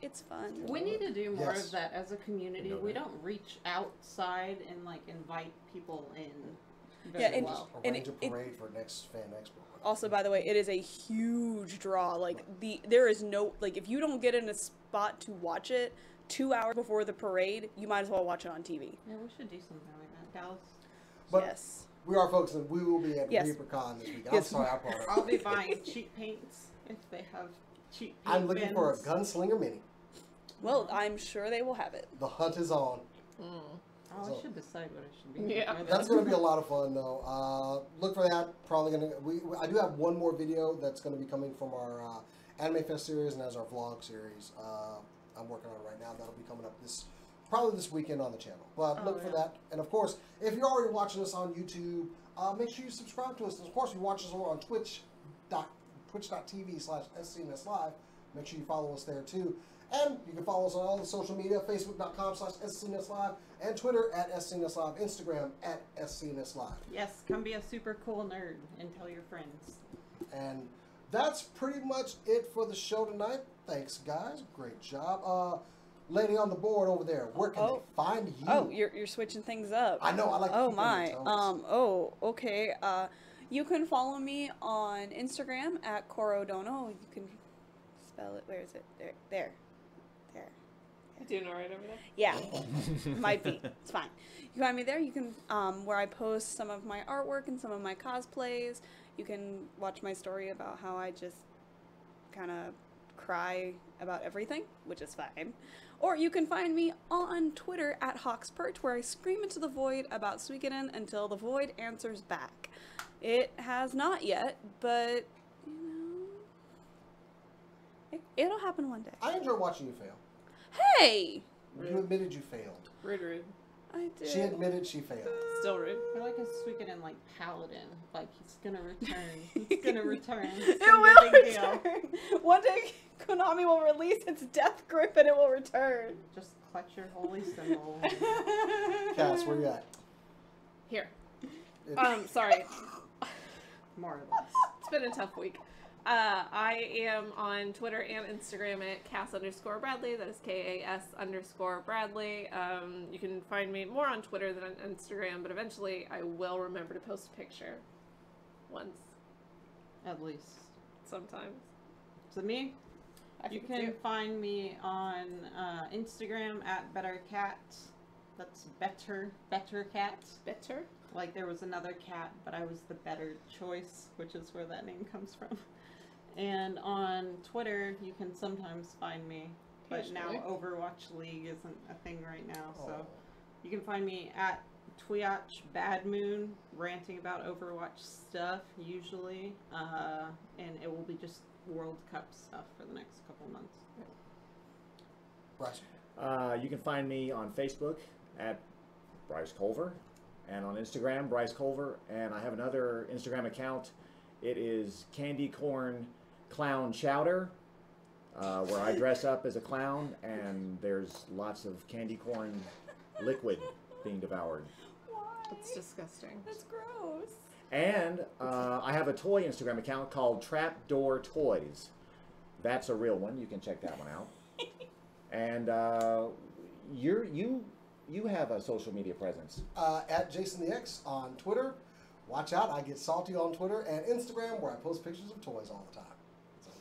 It's fun. We need to do more Yes. of that as a community. No, We no. don't reach outside and like invite people in very Yeah, and- well. Arrange a it- parade for next Fan Expo. Also, by the way, it is a huge draw. Like there is no if you don't get in a spot to watch it 2 hours before the parade, you might as well watch it on TV. Yeah, we should do something like that, Dallas. But Yes. we are folks, and we will be at Yes. ReaperCon this weekend. Yes. I'm sorry, I brought it I'll up. be buying cheap paints if they have cheap paint I'm looking for a bins. gunslinger mini. Well, I'm sure they will have it. The hunt is on. Oh, So- I should decide what I should be. Yeah. doing. That's going to be a lot of fun, though. Look for that. Probably going to. I do have one more video that's going to be coming from our Anime Fest series and as our vlog series. I'm working on it right now. That'll be coming up probably this weekend on the channel. But look for that. And of course, if you're already watching us on YouTube, make sure you subscribe to us. And of course, you watch us over on twitch.tv/SCNS Live. Make sure you follow us there too. And you can follow us on all the social media, facebook.com/SCNS Live, and Twitter @SCNS Live, Instagram @SCNS Live. Yes, come be a super cool nerd and tell your friends. And that's pretty much it for the show tonight. Thanks, guys. Great job. Lady on the board over there, where can they find you? Oh, you're switching things up. I know, I like to Oh keep them my. on toes. Okay. You can follow me on Instagram @Corodono. You can spell it. Where is it? There. Doing all right over there? Yeah, might be. It's fine. You can find me there. You can where I post some of my artwork and some of my cosplays. You can watch my story about how I just kind of cry about everything, which is fine. Or you can find me on Twitter @HawksPerch, where I scream into the void about Suikoden until the void answers back. It has not yet, but you know, it'll happen one day. I enjoy watching you fail. Hey, You admitted you failed. Rude. I did. She admitted she failed. Still rude. I feel like a Suikoden like paladin. Like he's gonna return. He's gonna return. It's It gonna be will a big deal. return. One day, Konami will release its death grip and it will return. Just clutch your holy symbol. Cass, where you at? Here. It- Sorry. More or less. It's been a tough week. I am on Twitter and Instagram @Cass_Bradley. That is KAS_Bradley. You can find me more on Twitter than on Instagram, but eventually I will remember to post a picture. Once. At least. Sometimes. So me, I you think can it's find me on Instagram @BetterCat. That's better cat. Better? Like there was another cat, but I was the better choice, which is where that name comes from. And on Twitter, you can sometimes find me, but now Occasionally. Overwatch League isn't a thing right now, so Oh. you can find me @Tweotch ranting about Overwatch stuff usually, and it will be just World Cup stuff for the next couple months. Bryce. You can find me on Facebook @Bryce Culver, and on Instagram, Bryce Culver, and I have another Instagram account. It is Candy Corn Clown Chowder, where I dress up as a clown, and there's lots of candy corn liquid being devoured. Why? That's disgusting. That's gross. And I have a toy Instagram account called Trapdoor Toys. That's a real one. You can check that one out. And you have a social media presence. At Jason the X on Twitter. Watch out, I get salty on Twitter and Instagram where I post pictures of toys all the time. So,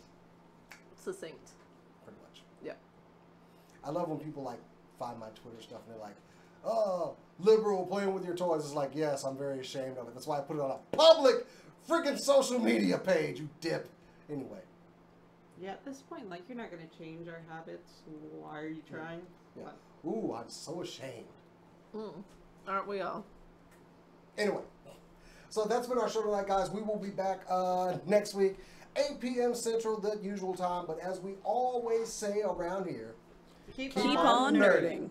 Succinct. pretty much. Yeah. I love when people like find my Twitter stuff and they're like, "Oh, liberal playing with your toys." It's like, yes, I'm very ashamed of it. That's why I put it on a public freaking social media page, you dip. Anyway. Yeah, at this point, like, you're not going to change our habits. Why are you trying? Yeah. Ooh, I'm so ashamed. Aren't we all? Anyway, so that's been our show tonight, guys. We will be back next week, 8 p.m. Central, the usual time. But as we always say around here, Keep on nerding.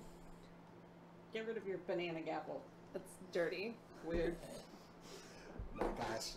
Get rid of your banana gapple. That's dirty. Weird. guys.